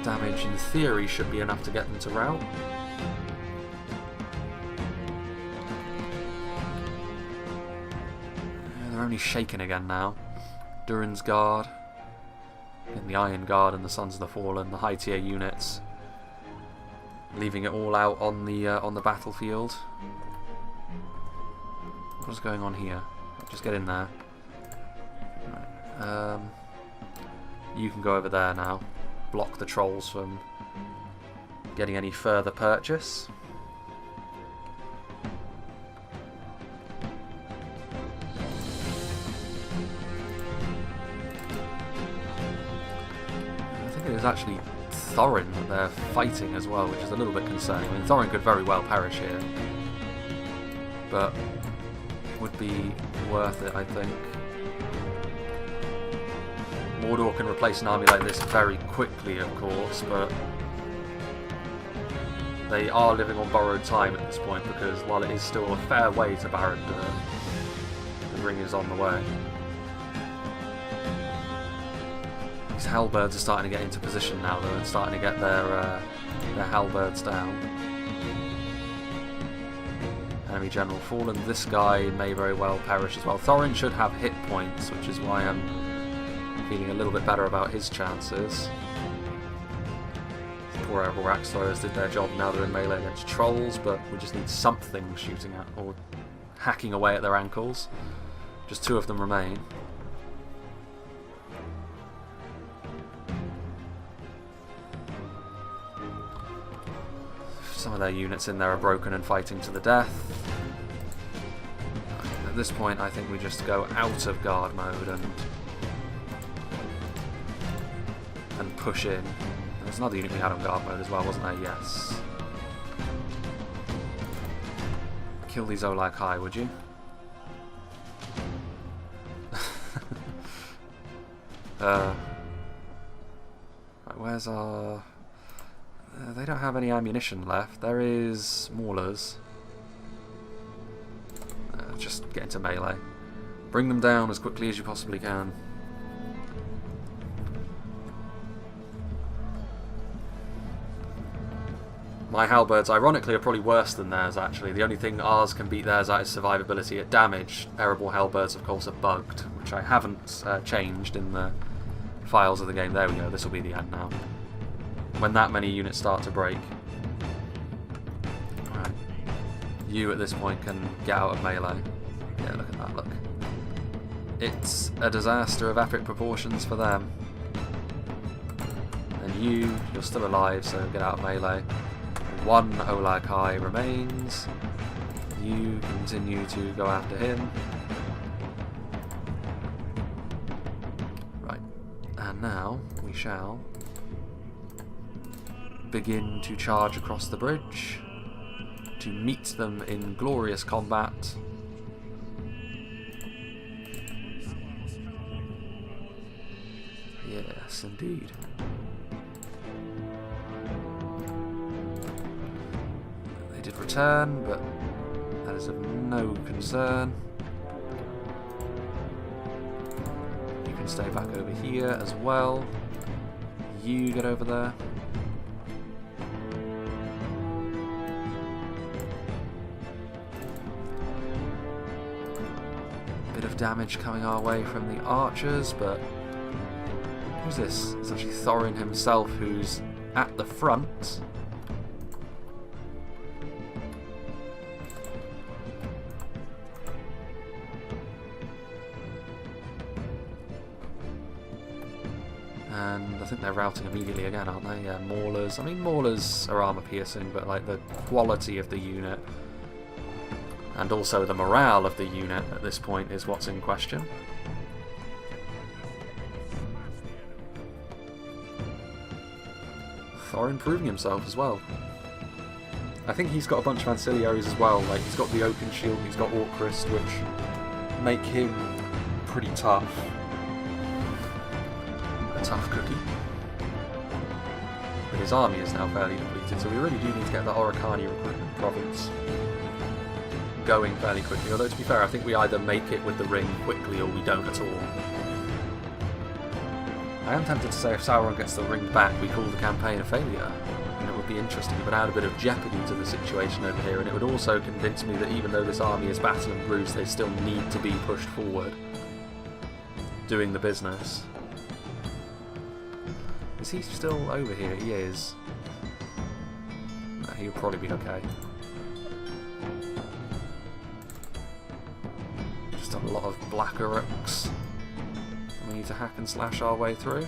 Damage in theory should be enough to get them to rout. Yeah, they're only shaken again now. Durin's Guard, and the Iron Guard and the Sons of the Fallen, the high tier units, leaving it all out on the battlefield. What's going on here? Just get in there. Right. You can go over there now. block the trolls from getting any further purchase. I think it is actually THORIN that they're fighting as well, which is a little bit concerning. I mean, THORIN could very well perish here, but it would be worth it, I think. Mordor can replace an army like this very quickly, of course, but they are living on borrowed time at this point, because while it is still a fair way to Barad-dûr, the ring is on the way. These halberds are starting to get into position now, though, and starting to get their halberds down. Enemy general fallen. This guy may very well perish as well. THORIN should have hit points, which is why I'm feeling a little bit better about his chances. Poor Erebor axe throwers did their job. Now they're in melee against trolls, but we just need something shooting at or hacking away at their ankles. Just 2 of them remain. Some of their units in there are broken and fighting to the death. At this point, I think we just go out of guard mode and push in. There's another unit we had on guard mode as well, wasn't there? Yes. Kill these Olag High, would you? Right, where's our... they don't have any ammunition left. There is Maulers. Just get into melee. Bring them down as quickly as you possibly can. My halberds, ironically, are probably worse than theirs, actually. The only thing ours can beat theirs at is survivability. At damage, Erebor halberds, of course, are bugged, which I haven't changed in the files of the game. There we go, this will be the end now. When that many units start to break. Alright. You, at this point, can get out of melee. Yeah, look at that, look. It's a disaster of epic proportions for them. And you're still alive, so get out of melee. 1 Olag High remains. You continue to go after him. Right. And now we shall begin to charge across the bridge to meet them in glorious combat. Yes, indeed. They did return, but that is of no concern. You can stay back over here as well. You get over there. Bit of damage coming our way from the archers, but who's this? It's actually THORIN himself who's at the front. And I think they're routing immediately again, aren't they? Yeah, Maulers. I mean, Maulers are armor piercing, but like the quality of the unit and also the morale of the unit at this point is what's in question. THORIN proving himself as well. I think he's got a bunch of ancillaries as well. Like, he's got the Oaken Shield, he's got Orcrist, which make him pretty tough. A tough cookie. But his army is now fairly depleted, so we really do need to get that Oricani recruitment province going fairly quickly. Although, to be fair, I think we either make it with the ring quickly or we don't at all. I am tempted to say if Sauron gets the ring back, we call the campaign a failure. And it would be interesting. It would add a bit of jeopardy to the situation over here, and it would also convince me that even though this army is battered and bruised, they still need to be pushed forward, doing the business. Is he still over here? He is. No, he'll probably be okay. Just a lot of black Uruks. We need to hack and slash our way through.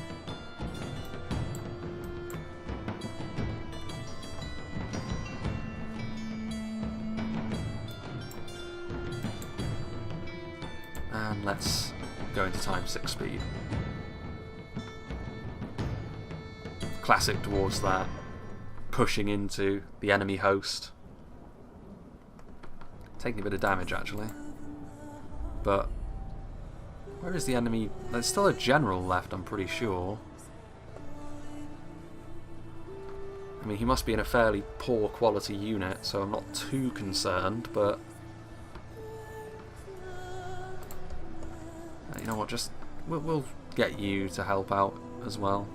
And let's go into times 6 speed. Classic dwarves that. Pushing into the enemy host. Taking a bit of damage actually. But where is the enemy? There's still a general left, I'm pretty sure. I mean, he must be in a fairly poor quality unit, so I'm not too concerned, but you know what, just we'll get you to help out as well.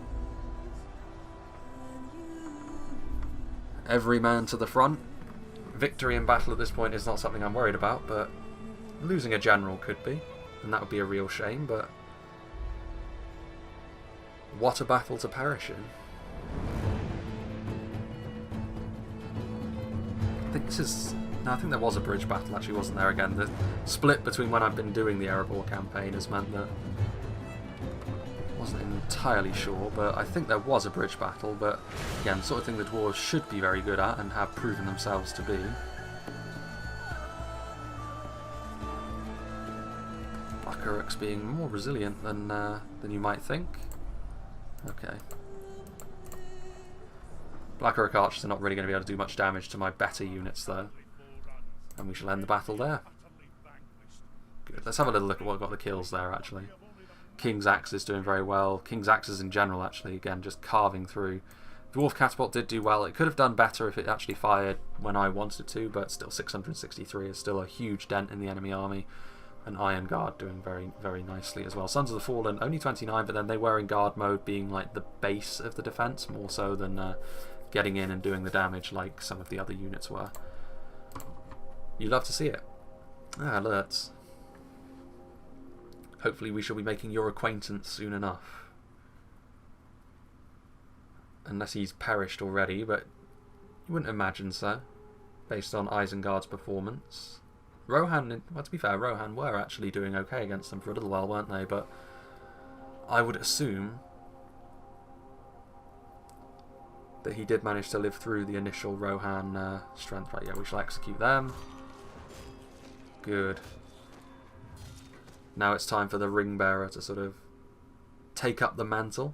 Every man to the front. Victory in battle at this point is not something I'm worried about, but losing a general could be, and that would be a real shame, but what a battle to perish in. I think this is... No, I think there was a bridge battle, actually, wasn't there again? The split between when I've been doing the Erebor campaign has meant that I wasn't entirely sure, but I think there was a bridge battle, but again, the sort of thing the dwarves should be very good at and have proven themselves to be. Black being more resilient than you might think. Okay. Black archers are not really going to be able to do much damage to my better units though. And we shall end the battle there. Good. Let's have a little look at what got the kills there actually. King's Axe is doing very well. King's Axes in general actually, again, just carving through. Dwarf Catapult did do well. It could have done better if it actually fired when I wanted it to, but still 663 is still a huge dent in the enemy army. And Eisenguard doing very, very nicely as well. Sons of the Fallen, only 29, but then they were in guard mode, being like the base of the defense, more so than getting in and doing the damage like some of the other units were. You love to see it. Ah, alerts. Hopefully we shall be making your acquaintance soon enough. Unless he's perished already, but you wouldn't imagine so, based on Eisenguard's performance. Rohan, well, to be fair, Rohan were actually doing okay against them for a little while, weren't they? But I would assume that he did manage to live through the initial Rohan strength. Right, yeah, we shall execute them. Good. Now it's time for the ring bearer to sort of take up the mantle.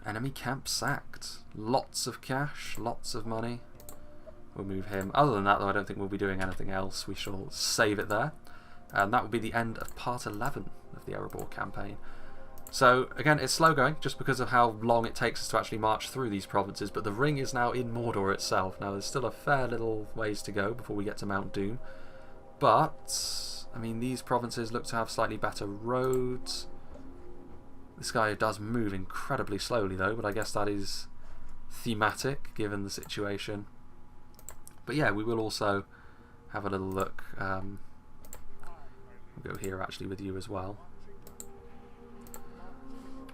Enemy camp sacked. Lots of cash, lots of money. We'll move him. Other than that, though, I don't think we'll be doing anything else. We shall save it there. And that will be the end of part 11 of the Erebor campaign. So, again, it's slow going, just because of how long it takes us to actually march through these provinces, but the ring is now in Mordor itself. Now, there's still a fair little ways to go before we get to Mount Doom. But, I mean, these provinces look to have slightly better roads. This guy does move incredibly slowly though, but I guess that is thematic given the situation. But yeah, we will also have a little look. We'll go here actually with you as well.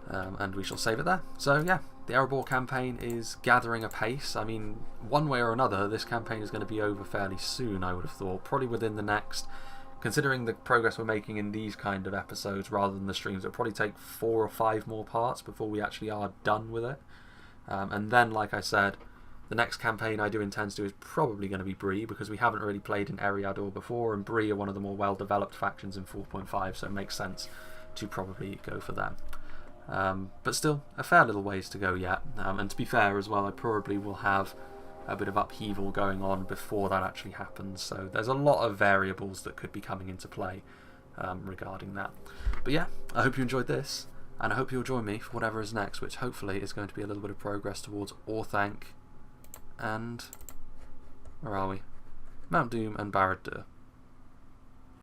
And we shall save it there. So yeah, the Erebor campaign is gathering apace. I mean, one way or another, this campaign is going to be over fairly soon, I would have thought. Probably within the next... Considering the progress we're making in these kind of episodes rather than the streams, it'll probably take 4 or 5 more parts before we actually are done with it. And then, like I said, the next campaign I do intend to do is probably going to be Bree, because we haven't really played in Erebor before, and Bree are one of the more well-developed factions in 4.5, so it makes sense to probably go for them. But still, a fair little ways to go yet. And to be fair as well, I probably will have a bit of upheaval going on before that actually happens, so there's a lot of variables that could be coming into play regarding that. But yeah, I hope you enjoyed this, and I hope you'll join me for whatever is next, which hopefully is going to be a little bit of progress towards Orthanc and... where are we? Mount Doom and Barad-dûr.